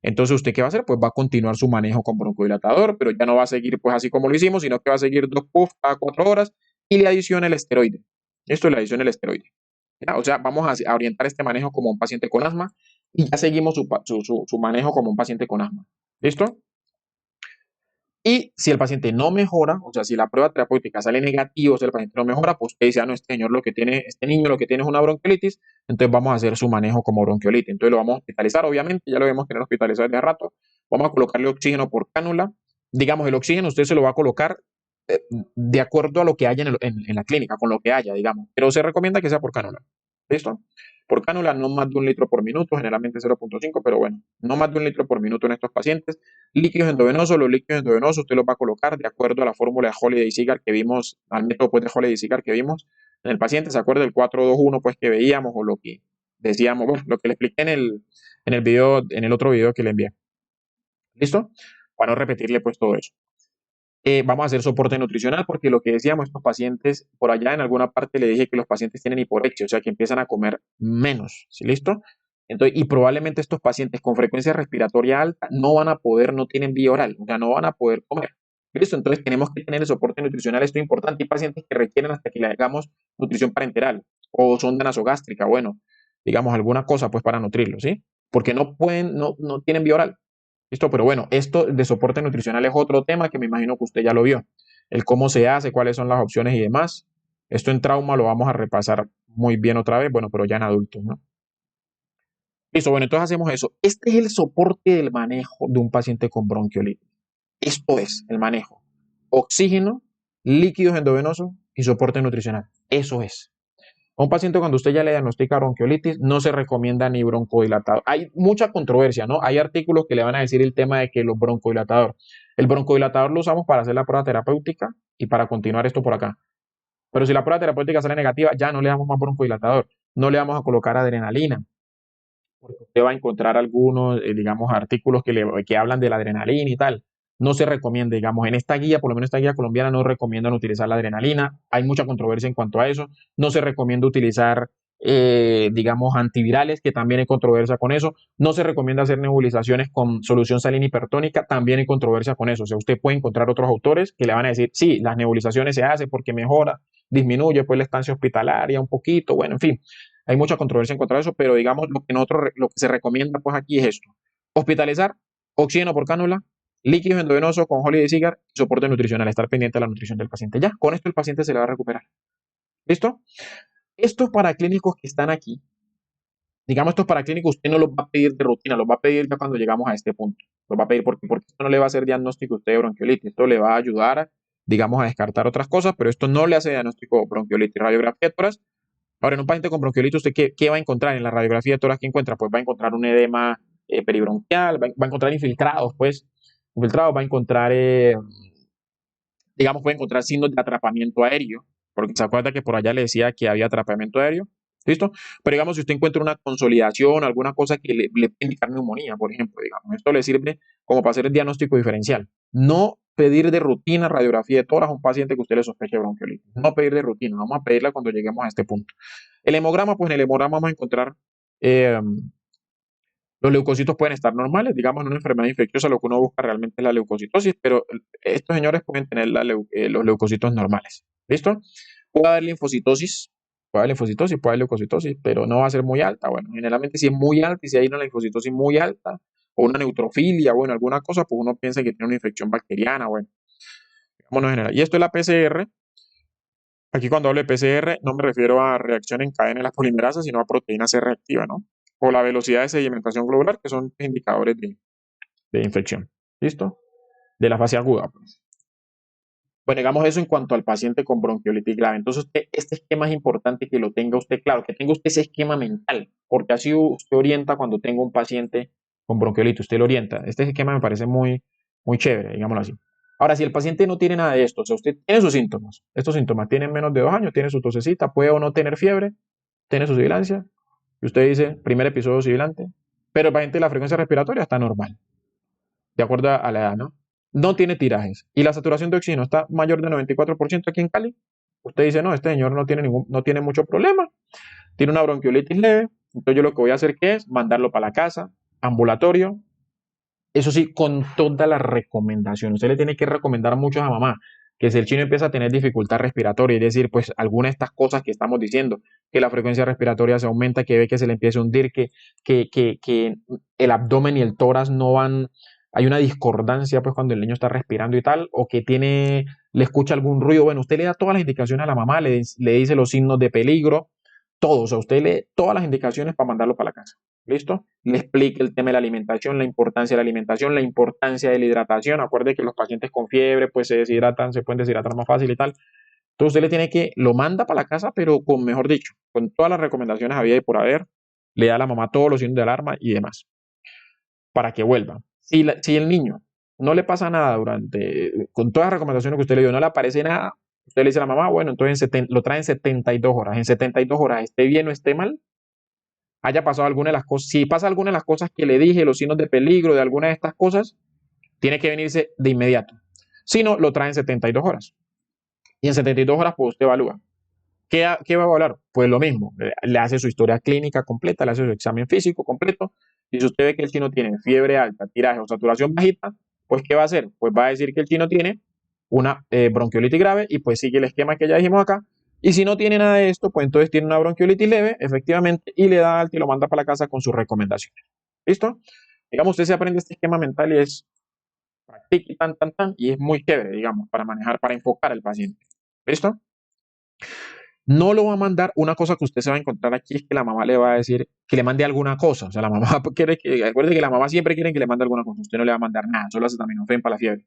entonces ¿usted qué va a hacer? Pues va a continuar su manejo con broncodilatador, pero ya no va a seguir pues así como lo hicimos, sino que va a seguir 2 puffs cada 4 horas y le adiciona el esteroide. Esto le adiciona el esteroide. ¿Ya? O sea, vamos a orientar este manejo como un paciente con asma y ya seguimos su manejo como un paciente con asma. ¿Listo? Y si el paciente no mejora, o sea, si la prueba terapéutica sale negativa, o sea, el paciente no mejora, pues usted dice, no, este señor lo que tiene, este niño lo que tiene es una bronquiolitis, entonces vamos a hacer su manejo como bronquiolitis. Entonces lo vamos a hospitalizar, obviamente, ya lo vemos que no hospitalizado desde hace rato. Vamos a colocarle oxígeno por cánula. Digamos, el oxígeno usted se lo va a colocar de acuerdo a lo que haya en la clínica, con lo que haya, digamos. Pero se recomienda que sea por cánula. ¿Listo? Por cánula, no más de 1 litro por minuto, generalmente 0,5, pero bueno, no más de 1 litro por minuto en estos pacientes. Líquidos endovenosos, los líquidos endovenosos usted los va a colocar de acuerdo a la fórmula de Holiday-Sigar que vimos, al método pues, de Holiday-Sigar que vimos en el paciente, ¿se acuerda del 4-2-1 pues que veíamos o lo que decíamos, bueno, lo que le expliqué en el video, en el otro video que le envié? ¿Listo? Para no repetirle pues todo eso. Vamos a hacer soporte nutricional porque lo que decíamos, estos pacientes, por allá en alguna parte le dije que los pacientes tienen hiporexia, o sea que empiezan a comer menos, ¿sí? ¿Listo? Entonces, y probablemente estos pacientes con frecuencia respiratoria alta no van a poder, no tienen vía oral, o sea, no van a poder comer. ¿Listo? Entonces tenemos que tener el soporte nutricional, esto es importante. Hay pacientes que requieren hasta que le hagamos nutrición parenteral o sonda nasogástrica, bueno, digamos alguna cosa pues para nutrirlos, ¿sí? Porque no pueden, no tienen vía oral. ¿Listo? Pero bueno, esto de soporte nutricional es otro tema que me imagino que usted ya lo vio. El cómo se hace, cuáles son las opciones y demás. Esto en trauma lo vamos a repasar muy bien otra vez, bueno, pero ya en adultos, ¿no? Listo, bueno, entonces hacemos eso. Este es el soporte del manejo de un paciente con bronquiolitis. Esto es el manejo. Oxígeno, líquidos endovenosos y soporte nutricional. Eso es. A un paciente cuando usted ya le diagnostica bronquiolitis, no se recomienda ni broncodilatador. Hay mucha controversia, ¿no? Hay artículos que le van a decir el tema de que los broncodilatadores, el broncodilatador lo usamos para hacer la prueba terapéutica y para continuar esto por acá. Pero si la prueba terapéutica sale negativa, ya no le damos más broncodilatador, no le vamos a colocar adrenalina, porque usted va a encontrar algunos, digamos, artículos que hablan de la adrenalina y tal. No se recomienda, digamos, en esta guía, por lo menos esta guía colombiana, no recomiendan utilizar la adrenalina. Hay mucha controversia en cuanto a eso. No se recomienda utilizar, digamos, antivirales, que también hay controversia con eso. No se recomienda hacer nebulizaciones con solución salina hipertónica, también hay controversia con eso. O sea, usted puede encontrar otros autores que le van a decir, sí, las nebulizaciones se hacen porque mejora, disminuye pues la estancia hospitalaria un poquito, bueno, en fin. Hay mucha controversia en contra de eso, pero digamos lo que se recomienda pues aquí es esto. Hospitalizar, oxígeno por cánula, líquidos endovenosos con Holiday-Sigar, soporte nutricional, estar pendiente de la nutrición del paciente. Ya, con esto el paciente se le va a recuperar. ¿Listo? Estos paraclínicos que están aquí, digamos estos paraclínicos, usted no los va a pedir de rutina, los va a pedir ya cuando llegamos a este punto. Los va a pedir porque esto no le va a hacer diagnóstico a usted de bronquiolitis, esto le va a ayudar, digamos, a descartar otras cosas, pero esto no le hace diagnóstico de bronquiolitis. Radiografía de tórax. Ahora, en un paciente con bronquiolitis, ¿usted qué va a encontrar en la radiografía de tórax? ¿Qué encuentra? Pues va a encontrar un edema peribronquial, va a encontrar infiltrados, pues, infiltrados, va a encontrar, digamos, puede encontrar signos de atrapamiento aéreo, porque se acuerda que por allá le decía que había atrapamiento aéreo, ¿listo? Pero digamos, si usted encuentra una consolidación, alguna cosa que le puede indicar neumonía, por ejemplo, digamos, esto le sirve como para hacer el diagnóstico diferencial. No pedir de rutina radiografía de tórax a un paciente que usted le sospeche bronquiolitis. No pedir de rutina, vamos a pedirla cuando lleguemos a este punto. El hemograma, pues en el hemograma vamos a encontrar eh, los leucocitos pueden estar normales, digamos, en una enfermedad infecciosa lo que uno busca realmente es la leucocitosis, pero estos señores pueden tener los leucocitos normales. ¿Listo? Puede haber linfocitosis, puede haber leucocitosis, pero no va a ser muy alta. Bueno, generalmente si es muy alta y si hay una linfocitosis muy alta o una neutrofilia, bueno, alguna cosa, pues uno piensa que tiene una infección bacteriana, bueno, vámonos en general. Y esto es la PCR. Aquí cuando hablo de PCR no me refiero a reacción en cadena de las polimerasas, sino a proteína C reactiva, ¿no? O la velocidad de sedimentación globular, que son indicadores de infección. ¿Listo? De la fase aguda, pues. Bueno, digamos eso en cuanto al paciente con bronquiolitis grave. Entonces, este esquema es importante que lo tenga usted claro, que tenga usted ese esquema mental, porque así usted orienta cuando tenga un paciente con bronquiolitis, usted lo orienta. Este esquema me parece muy, muy chévere, digámoslo así. Ahora, si el paciente no tiene nada de esto, o sea, usted tiene sus síntomas, estos síntomas tienen menos de 2 años, tiene su tosecita, puede o no tener fiebre, tiene su sibilancia, y usted dice, primer episodio sibilante, pero el paciente la frecuencia respiratoria está normal, de acuerdo a la edad, ¿no? no tiene tirajes y la saturación de oxígeno está mayor de 94% aquí en Cali, usted dice, no, este señor no tiene mucho problema, tiene una bronquiolitis leve, entonces yo lo que voy a hacer que es mandarlo para la casa, ambulatorio, eso sí, con todas las recomendaciones. Usted le tiene que recomendar mucho a mamá que si el chino empieza a tener dificultad respiratoria, es decir, pues alguna de estas cosas que estamos diciendo, que la frecuencia respiratoria se aumenta, que ve que se le empieza a hundir, que el abdomen y el tórax no van, hay una discordancia pues cuando el niño está respirando y tal, o que le escucha algún ruido, bueno, usted le da todas las indicaciones a la mamá, le dice los signos de peligro, todos, o sea, usted lee todas las indicaciones para mandarlo para la casa. ¿Listo? Le explique el tema de la alimentación, la importancia de la alimentación, la importancia de la hidratación. Acuerde que los pacientes con fiebre pues se deshidratan, se pueden deshidratar más fácil y tal. Entonces usted le tiene que, lo manda para la casa, pero con, mejor dicho, con todas las recomendaciones había y por haber, le da a la mamá todos los signos de alarma y demás, para que vuelva. Si el niño no le pasa nada con todas las recomendaciones que usted le dio, no le aparece nada, usted le dice a la mamá, bueno, entonces lo trae en 72 horas. En 72 horas, esté bien o esté mal, haya pasado alguna de las cosas, si pasa alguna de las cosas que le dije, los signos de peligro de alguna de estas cosas, tiene que venirse de inmediato. Si no, lo trae en 72 horas. Y en 72 horas, pues usted evalúa. ¿Qué va a evaluar? Pues lo mismo, le hace su historia clínica completa, le hace su examen físico completo. Y si usted ve que el chino tiene fiebre alta, tiraje o saturación bajita, pues ¿qué va a hacer? Pues va a decir que el chino tiene una bronquiolitis grave y pues sigue el esquema que ya dijimos acá. Y si no tiene nada de esto, pues entonces tiene una bronquiolitis leve, efectivamente, y le da alta y lo manda para la casa con sus recomendaciones. ¿Listo? Digamos, usted se aprende este esquema mental y es practica y y es muy chévere, digamos, para manejar, para enfocar al paciente. ¿Listo? No lo va a mandar, una cosa que usted se va a encontrar aquí es que la mamá le va a decir que le mande alguna cosa. O sea, la mamá quiere acuerde que la mamá siempre quiere que le mande alguna cosa. Usted no le va a mandar nada, solo acetaminofén para la fiebre.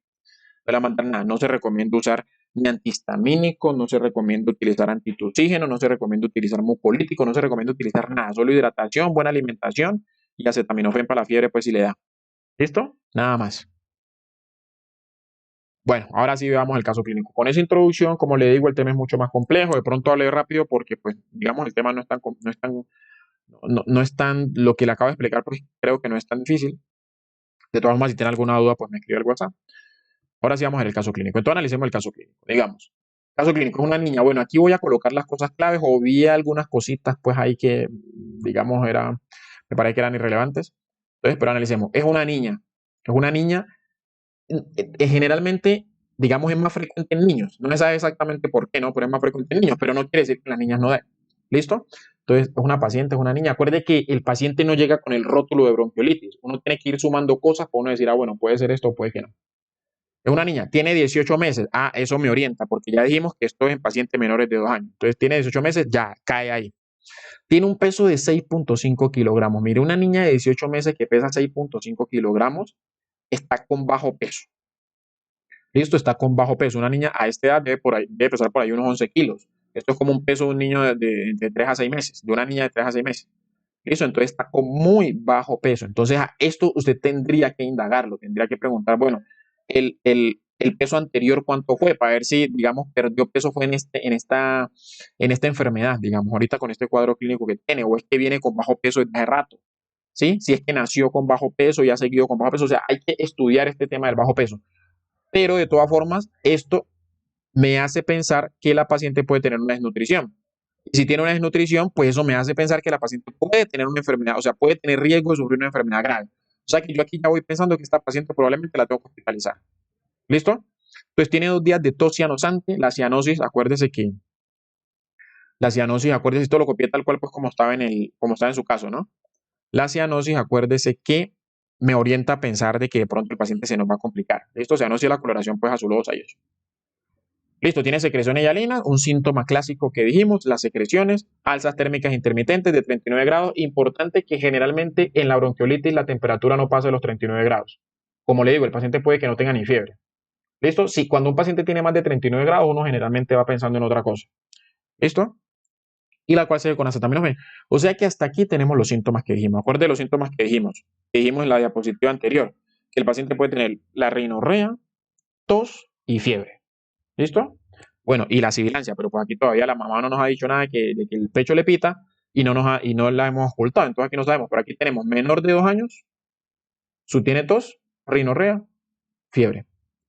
No le va a mandar nada. No se recomienda usar ni antihistamínico, no se recomienda utilizar antitussígeno, no se recomienda utilizar mucolítico, no se recomienda utilizar nada. Solo hidratación, buena alimentación y acetaminofén para la fiebre, pues si le da. ¿Listo? Nada más. Bueno, ahora sí veamos el caso clínico. Con esa introducción, como le digo, el tema es mucho más complejo. De pronto hablé rápido porque, pues, digamos, el tema no es tan, lo que le acabo de explicar, pues creo que no es tan difícil. De todas formas, si tiene alguna duda, pues me escribe al WhatsApp. Ahora sí vamos a ver el caso clínico. Entonces analicemos el caso clínico. Digamos, caso clínico es una niña. Bueno, aquí voy a colocar las cosas claves o vi algunas cositas, pues ahí que, digamos, me parece que eran irrelevantes. Entonces, pero analicemos. Es una niña. Es una niña generalmente, digamos, es más frecuente en niños. No se sabe exactamente por qué, ¿no? Pero es más frecuente en niños, pero no quiere decir que las niñas no den. ¿Listo? Entonces, es una paciente, es una niña. Acuerde que el paciente no llega con el rótulo de bronquiolitis. Uno tiene que ir sumando cosas para uno decir, ah, bueno, puede ser esto o puede que no. Es una niña, tiene 18 meses. Ah, eso me orienta, porque ya dijimos que esto es en pacientes menores de 2 años. Entonces, tiene 18 meses, ya cae ahí. Tiene un peso de 6.5 kilogramos. Mire, una niña de 18 meses que pesa 6.5 kilogramos está con bajo peso. Listo, está con bajo peso. Una niña a esta edad debe pesar por ahí unos 11 kilos. Esto es como un peso de un niño de 3 a 6 meses, de una niña de 3 a 6 meses. Listo, entonces está con muy bajo peso. Entonces a esto usted tendría que indagarlo, tendría que preguntar, bueno, el peso anterior cuánto fue para ver si, digamos, perdió peso fue en esta enfermedad, digamos, ahorita con este cuadro clínico que tiene, o es que viene con bajo peso desde hace rato. ¿Sí? Si es que nació con bajo peso y ha seguido con bajo peso, o sea, hay que estudiar este tema del bajo peso. Pero de todas formas, esto me hace pensar que la paciente puede tener una desnutrición. Y si tiene una desnutrición, pues eso me hace pensar que la paciente puede tener una enfermedad, o sea, puede tener riesgo de sufrir una enfermedad grave. O sea que yo aquí ya voy pensando que esta paciente probablemente la tengo que hospitalizar. ¿Listo? Entonces tiene 2 días de tos cianosante. La cianosis, acuérdese que la cianosis, acuérdese, esto lo copié tal cual pues como estaba en su caso, ¿no? La cianosis, acuérdese que me orienta a pensar de que de pronto el paciente se nos va a complicar. ¿Listo? Cianosis es la coloración pues azulosa y eso. Listo, tiene secreciones hialinas, un síntoma clásico que dijimos, las secreciones, alzas térmicas intermitentes de 39 grados. Importante que generalmente en la bronquiolitis la temperatura no pasa de los 39 grados. Como le digo, el paciente puede que no tenga ni fiebre. ¿Listo? Si cuando un paciente tiene más de 39 grados, uno generalmente va pensando en otra cosa. ¿Listo? Y la cual se ve con acetaminofén. O sea que hasta aquí tenemos los síntomas que dijimos. Acuérdense de los síntomas que dijimos en la diapositiva anterior, que el paciente puede tener la rinorrea, tos y fiebre. ¿Listo? Bueno, y la sibilancia, pero pues aquí todavía la mamá no nos ha dicho nada de que el pecho le pita y no la hemos ocultado. Entonces aquí no sabemos, pero aquí tenemos menor de 2 años, su tiene tos, rinorrea, fiebre.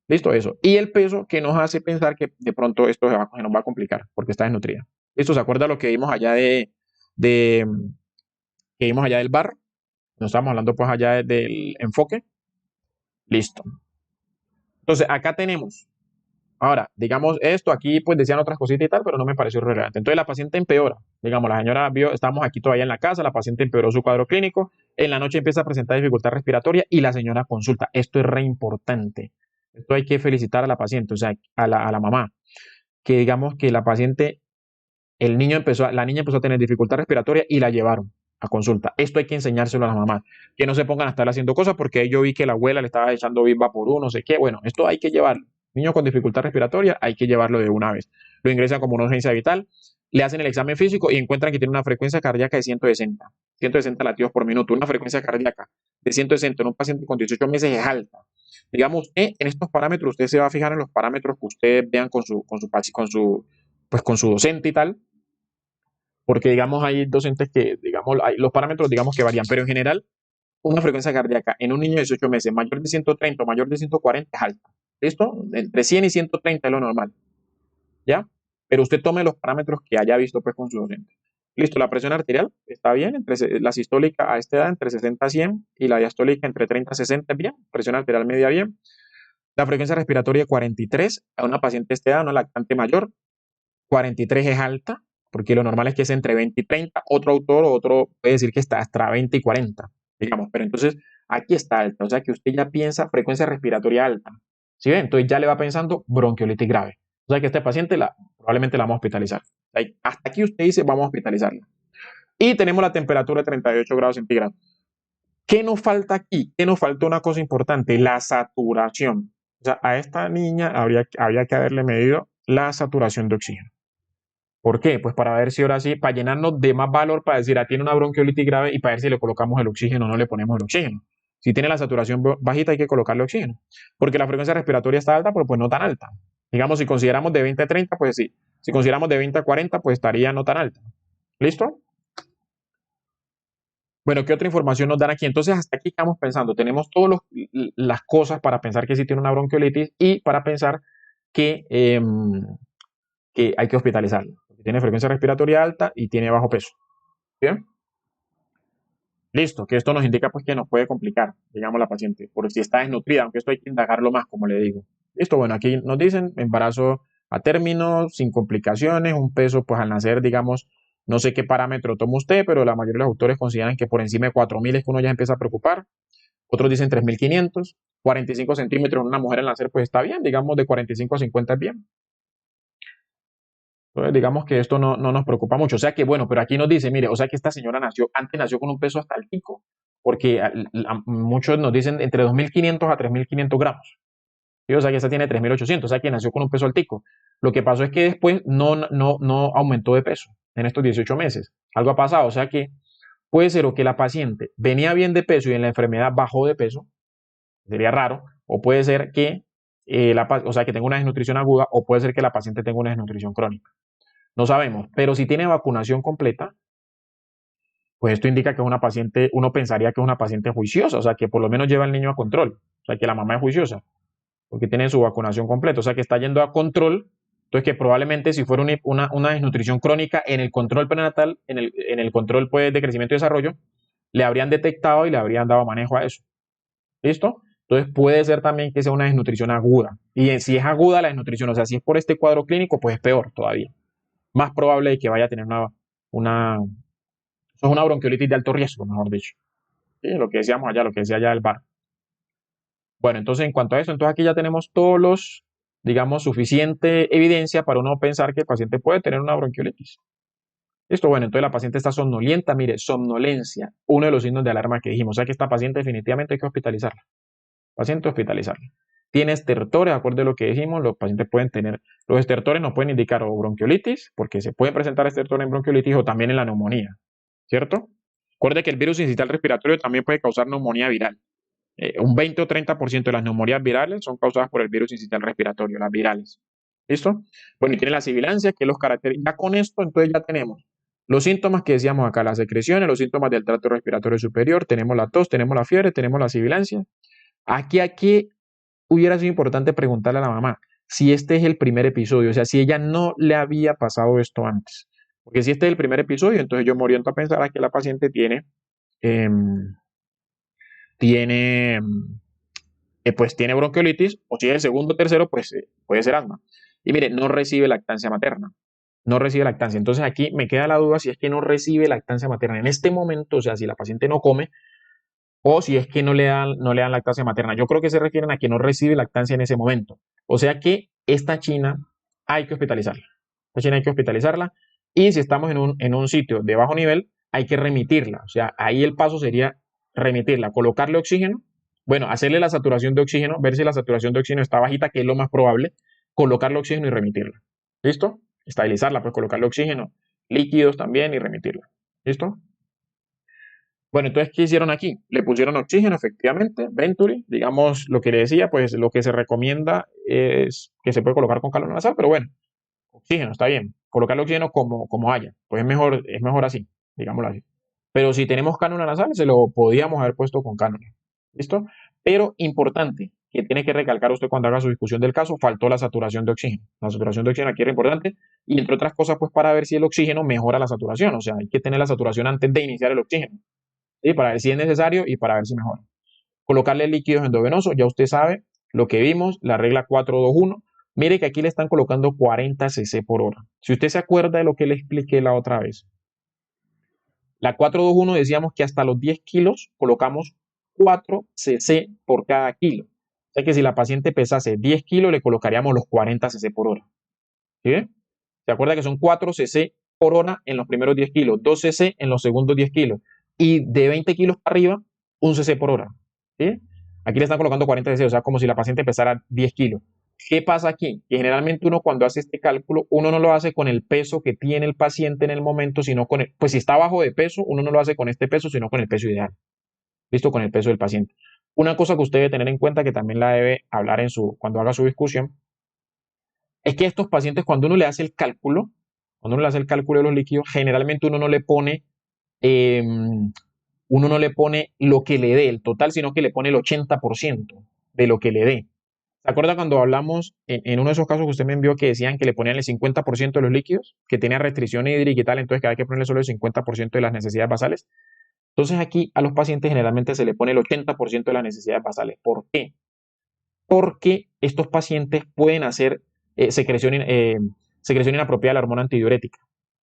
Listo, eso. Y el peso que nos hace pensar que de pronto esto se nos va a complicar porque está desnutrida. Listo, ¿se acuerda lo que vimos allá de que vimos allá del bar? Nos estamos hablando pues allá del enfoque. Listo. Entonces, acá tenemos. Ahora, digamos esto, aquí pues decían otras cositas y tal, pero no me pareció relevante. Entonces la paciente empeora. Digamos, la señora vio, estamos aquí todavía en la casa, la paciente empeoró su cuadro clínico, en la noche empieza a presentar dificultad respiratoria y la señora consulta. Esto es re importante. Esto hay que felicitar a la paciente, o sea, a la mamá, que digamos que la paciente, la niña empezó a tener dificultad respiratoria y la llevaron a consulta. Esto hay que enseñárselo a las mamás, que no se pongan a estar haciendo cosas porque yo vi que la abuela le estaba echando Viva por uno, no sé qué. Bueno, esto hay que llevarlo. Niño con dificultad respiratoria hay que llevarlo de una vez. Lo ingresan como una urgencia vital, le hacen el examen físico y encuentran que tiene una frecuencia cardíaca de 160 latidos por minuto. Una frecuencia cardíaca de 160 en un paciente con 18 meses es alta. Digamos, en estos parámetros, usted se va a fijar en los parámetros que ustedes vean con su docente y tal, porque digamos hay docentes que, digamos, los parámetros digamos que varían, pero en general una frecuencia cardíaca en un niño de 18 meses mayor de 130 o mayor de 140 es alta. ¿Listo? Entre 100 y 130 es lo normal. ¿Ya? Pero usted tome los parámetros que haya visto pues con su docente. Listo, la presión arterial está bien, la sistólica a esta edad entre 60 a 100 y la diastólica entre 30 a 60 es bien, presión arterial media bien. La frecuencia respiratoria 43 a una paciente de esta edad, una lactante mayor, 43 es alta, porque lo normal es que es entre 20 y 30. Otro autor o otro puede decir que está hasta 20 y 40, digamos, pero entonces aquí está alta, o sea que usted ya piensa frecuencia respiratoria alta. ¿Sí ven? Entonces ya le va pensando bronquiolitis grave. O sea que este paciente probablemente la vamos a hospitalizar. Hasta aquí usted dice vamos a hospitalizarla. Y tenemos la temperatura de 38 grados centígrados. ¿Qué nos falta aquí? ¿Qué nos falta? Una cosa importante, la saturación. O sea, a esta niña había que haberle medido la saturación de oxígeno. ¿Por qué? Pues para ver si ahora sí, para llenarnos de más valor, para decir, tiene una bronquiolitis grave y para ver si le colocamos el oxígeno o no le ponemos el oxígeno. Si tiene la saturación bajita, hay que colocarle oxígeno. Porque la frecuencia respiratoria está alta, pero pues no tan alta. Digamos, si consideramos de 20 a 30, pues sí. Si consideramos de 20 a 40, pues estaría no tan alta. ¿Listo? Bueno, ¿qué otra información nos dan aquí? Entonces, hasta aquí estamos pensando. Tenemos todas las cosas para pensar que sí tiene una bronquiolitis y para pensar que hay que hospitalizarlo. Tiene frecuencia respiratoria alta y tiene bajo peso. ¿Bien? Listo, que esto nos indica pues que nos puede complicar, digamos, la paciente, por si está desnutrida, aunque esto hay que indagarlo más, como le digo. Listo, bueno, aquí nos dicen embarazo a término, sin complicaciones, un peso pues al nacer, digamos, no sé qué parámetro toma usted, pero la mayoría de los autores consideran que por encima de 4.000 es que uno ya empieza a preocupar. Otros dicen 3.500, 45 centímetros en una mujer al nacer pues está bien, digamos de 45 a 50 es bien. Entonces, digamos que esto no nos preocupa mucho. O sea que, bueno, pero aquí nos dice, mire, o sea que esta señora antes nació con un peso hasta el pico, porque muchos nos dicen entre 2.500 a 3.500 gramos. ¿Sí? O sea que esta tiene 3.800, o sea que nació con un peso altico. Lo que pasó es que después no aumentó de peso en estos 18 meses. Algo ha pasado, o sea que puede ser o que la paciente venía bien de peso y en la enfermedad bajó de peso, sería raro, o puede ser que, o sea, que tenga una desnutrición aguda, o puede ser que la paciente tenga una desnutrición crónica. No sabemos, pero si tiene vacunación completa, pues esto indica que es una paciente, uno pensaría que es una paciente juiciosa, o sea, que por lo menos lleva al niño a control, o sea, que la mamá es juiciosa, porque tiene su vacunación completa, o sea, que está yendo a control, entonces que probablemente si fuera una desnutrición crónica en el control prenatal, en el control pues, de crecimiento y desarrollo, le habrían detectado y le habrían dado manejo a eso. ¿Listo? Entonces puede ser también que sea una desnutrición aguda. Y si es aguda la desnutrición, o sea, si es por este cuadro clínico, pues es peor todavía. Más probable de que vaya a tener una eso es una bronquiolitis de alto riesgo, mejor dicho. ¿Sí? Lo que decíamos allá, lo que decía allá el bar. Bueno, entonces en cuanto a eso, entonces aquí ya tenemos digamos, suficiente evidencia para uno pensar que el paciente puede tener una bronquiolitis. Listo, bueno, entonces la paciente está somnolienta, mire, somnolencia, uno de los signos de alarma que dijimos, o sea que esta paciente definitivamente hay que hospitalizarla. Paciente hospitalizarla. Tiene estertores, de acuerdo a lo que dijimos, los pacientes pueden tener, los estertores nos pueden indicar o bronquiolitis, porque se pueden presentar estertores en bronquiolitis o también en la neumonía, ¿cierto? Recuerde que el virus incital respiratorio también puede causar neumonía viral. Un 20 o 30% de las neumonías virales son causadas por el virus incital respiratorio, las virales. ¿Listo? Bueno, y tiene la sibilancia, que es los caracteres. Ya con esto, entonces ya tenemos los síntomas que decíamos acá, las secreciones, los síntomas del tracto respiratorio superior, tenemos la tos, tenemos la fiebre, tenemos la sibilancia. Aquí hubiera sido importante preguntarle a la mamá si este es el primer episodio, o sea, si ella no le había pasado esto antes. Porque si este es el primer episodio, entonces yo me oriento a pensar a que la paciente em, tiene, pues tiene bronquiolitis, o si es el segundo o tercero, pues puede ser asma. Y mire, no recibe lactancia materna. No recibe lactancia. Entonces aquí me queda la duda si es que no recibe lactancia materna en este momento, o sea, si la paciente no come, o si es que no le dan lactancia materna. Yo creo que se refieren a que no recibe lactancia en ese momento. O sea que esta china hay que hospitalizarla. Esta china hay que hospitalizarla. Y si estamos en un sitio de bajo nivel, hay que remitirla. O sea, ahí el paso sería remitirla, colocarle oxígeno, bueno, hacerle la saturación de oxígeno, ver si la saturación de oxígeno está bajita, que es lo más probable, colocarle oxígeno y remitirla. ¿Listo? Estabilizarla, pues colocarle oxígeno, líquidos también y remitirla. ¿Listo? Bueno, entonces, ¿qué hicieron aquí? Le pusieron oxígeno, efectivamente, Venturi, digamos lo que le decía, pues lo que se recomienda es que se puede colocar con calor nasal, pero bueno, oxígeno, está bien, colocarle oxígeno como haya, pues es mejor así, digámoslo así. Pero si tenemos cánula nasal, se lo podíamos haber puesto con cánula, ¿listo? Pero importante, que tiene que recalcar usted cuando haga su discusión del caso, faltó la saturación de oxígeno. La saturación de oxígeno aquí era importante y entre otras cosas, pues para ver si el oxígeno mejora la saturación, o sea, hay que tener la saturación antes de iniciar el oxígeno. ¿Sí? Para ver si es necesario y para ver si mejora. Colocarle líquidos endovenosos, ya usted sabe lo que vimos, la regla 421. Mire que aquí le están colocando 40 cc por hora. Si usted se acuerda de lo que le expliqué la otra vez, la 421 decíamos que hasta los 10 kilos colocamos 4 cc por cada kilo. O sea que si la paciente pesase 10 kilos, le colocaríamos los 40 cc por hora. ¿Sí? ¿Se acuerda que son 4 cc por hora en los primeros 10 kilos, 2 cc en los segundos 10 kilos? Y de 20 kilos para arriba, 1 cc por hora. ¿Sí? Aquí le están colocando 40 cc, o sea, como si la paciente pesara 10 kilos. ¿Qué pasa aquí? Que generalmente uno cuando hace este cálculo, uno no lo hace con el peso que tiene el paciente en el momento, sino con el, pues si está bajo de peso, uno no lo hace con este peso, sino con el peso ideal. ¿Listo? Con el peso del paciente. Una cosa que usted debe tener en cuenta, que también la debe hablar cuando haga su discusión, es que estos pacientes, cuando uno le hace el cálculo de los líquidos, generalmente eh, uno no le pone lo que le dé el total, sino que le pone el 80% de lo que le dé. ¿Se acuerda cuando hablamos en uno de esos casos que usted me envió que decían que le ponían el 50% de los líquidos, que tenía restricción hídrica y tal, entonces que hay que ponerle solo el 50% de las necesidades basales? Entonces aquí a los pacientes generalmente se le pone el 80% de las necesidades basales. ¿Por qué? Porque estos pacientes pueden hacer secreción inapropiada de la hormona antidiurética.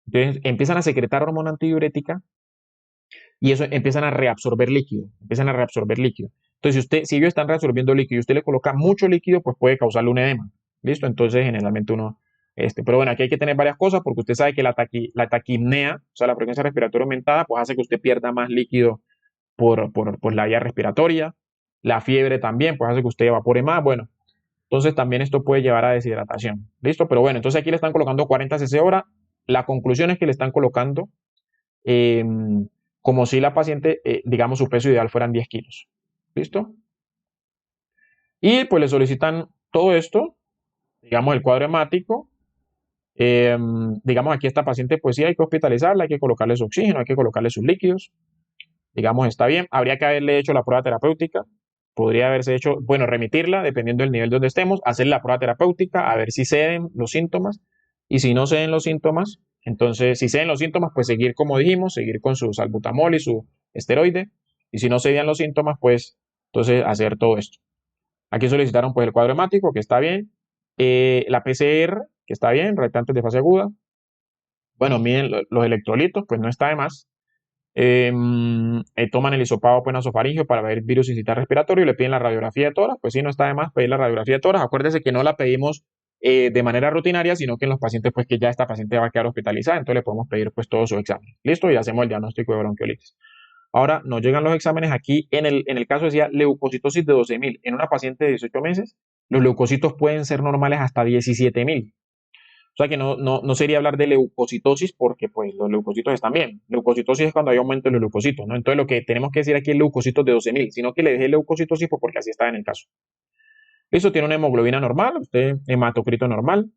Entonces empiezan a secretar hormona antidiurética y eso empiezan a reabsorber líquido, Entonces, si ellos están reabsorbiendo líquido y usted le coloca mucho líquido, pues puede causarle un edema. ¿Listo? Entonces, generalmente pero bueno, aquí hay que tener varias cosas porque usted sabe que la taquipnea, o sea, la frecuencia respiratoria aumentada, pues hace que usted pierda más líquido por la vía respiratoria. La fiebre también, pues hace que usted evapore más. Bueno, entonces también esto puede llevar a deshidratación. ¿Listo? Pero bueno, entonces aquí le están colocando 40 cc hora. La conclusión es que le están colocando eh, como si la paciente, digamos, su peso ideal fueran 10 kilos. ¿Listo? Y pues le solicitan todo esto, digamos, el cuadro hemático. eh, digamos, aquí esta paciente, pues sí, hay que hospitalizarla, hay que colocarle su oxígeno, hay que colocarle sus líquidos. Digamos, está bien. Habría que haberle hecho la prueba terapéutica. Podría haberse hecho, bueno, remitirla, dependiendo del nivel donde estemos, hacer la prueba terapéutica, a ver si ceden los síntomas. Y si no ceden los síntomas, entonces, si ceden los síntomas, pues seguir como dijimos, seguir con su salbutamol y su esteroide. Y si no cedían los síntomas, pues entonces hacer todo esto. Aquí solicitaron pues el cuadro hemático, que está bien. La PCR, que está bien, reactantes de fase aguda. Bueno, miden los electrolitos, pues no está de más. Toman el hisopado nasofaringeo para ver virus incitar respiratorio y le piden la radiografía de tórax. Pues sí, no está de más pedir la radiografía de tórax. Acuérdese que no la pedimos de manera rutinaria, sino que en los pacientes, pues que ya esta paciente va a quedar hospitalizada, entonces le podemos pedir pues todos sus exámenes. Listo, y hacemos el diagnóstico de bronquiolitis. Ahora nos llegan los exámenes aquí. En el caso decía leucocitosis de 12.000. En una paciente de 18 meses, los leucocitos pueden ser normales hasta 17.000. O sea que no sería hablar de leucocitosis porque pues los leucocitos están bien. Leucocitosis es cuando hay aumento de los leucocitos, ¿no? Entonces lo que tenemos que decir aquí es leucocitos de 12.000, sino que le dejé leucocitosis pues, porque así está en el caso. Eso tiene una hemoglobina normal, usted hematocrito normal.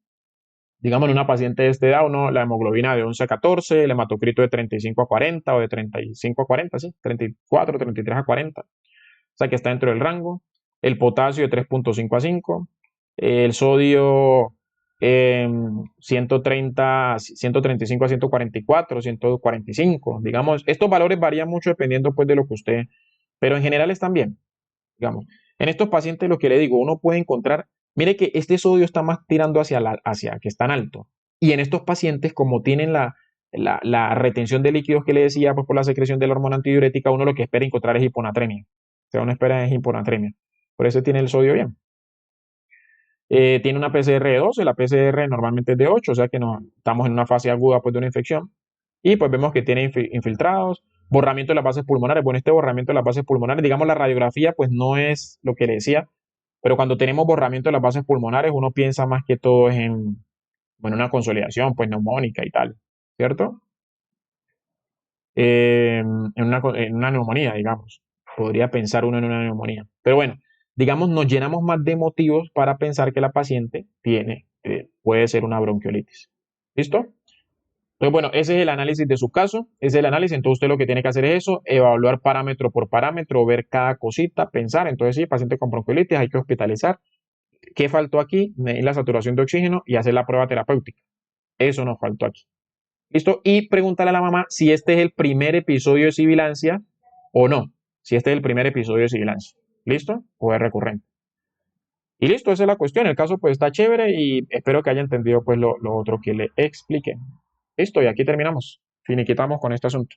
Digamos en una paciente de esta edad, la hemoglobina de 11 a 14, el hematocrito de 35 a 40 o de 35 a 40, sí, 34, 33 a 40. O sea que está dentro del rango. el potasio de 3.5 a 5, el sodio 135 a 144, 145, digamos, estos valores varían mucho dependiendo pues de lo que usted, pero en general están bien, digamos. En estos pacientes lo que le digo, uno puede encontrar, mire que este sodio está más tirando hacia que están alto. Y en estos pacientes, como tienen la retención de líquidos que le decía, pues por la secreción de la hormona antidiurética, uno lo que espera encontrar es hiponatremia. O sea, uno espera es hiponatremia. Por eso tiene el sodio bien. Tiene una PCR de 12, la PCR normalmente es de 8, o sea que no, estamos en una fase aguda pues, de una infección. Y pues vemos que tiene infiltrados, borramiento de las bases pulmonares. Bueno, este borramiento de las bases pulmonares, digamos la radiografía, pues no es lo que le decía, pero cuando tenemos borramiento de las bases pulmonares, uno piensa más que todo es en, bueno, una consolidación, pues neumónica y tal, ¿cierto? En una neumonía, digamos. Podría pensar uno en una neumonía. Pero bueno, digamos, nos llenamos más de motivos para pensar que la paciente puede ser una bronquiolitis. ¿Listo? Entonces, bueno, ese es el análisis de su caso, ese es el análisis, entonces usted lo que tiene que hacer es eso, evaluar parámetro por parámetro, ver cada cosita, pensar, entonces sí, paciente con bronquiolitis hay que hospitalizar, ¿qué faltó aquí? Medir la saturación de oxígeno y hacer la prueba terapéutica, eso nos faltó aquí. ¿Listo? Y preguntarle a la mamá si este es el primer episodio de sibilancia o no, si este es el primer episodio de sibilancia, ¿listo? O es recurrente. Y listo, esa es la cuestión. El caso pues está chévere y espero que haya entendido pues lo otro que le expliqué. Listo, y aquí terminamos. Finiquitamos con este asunto.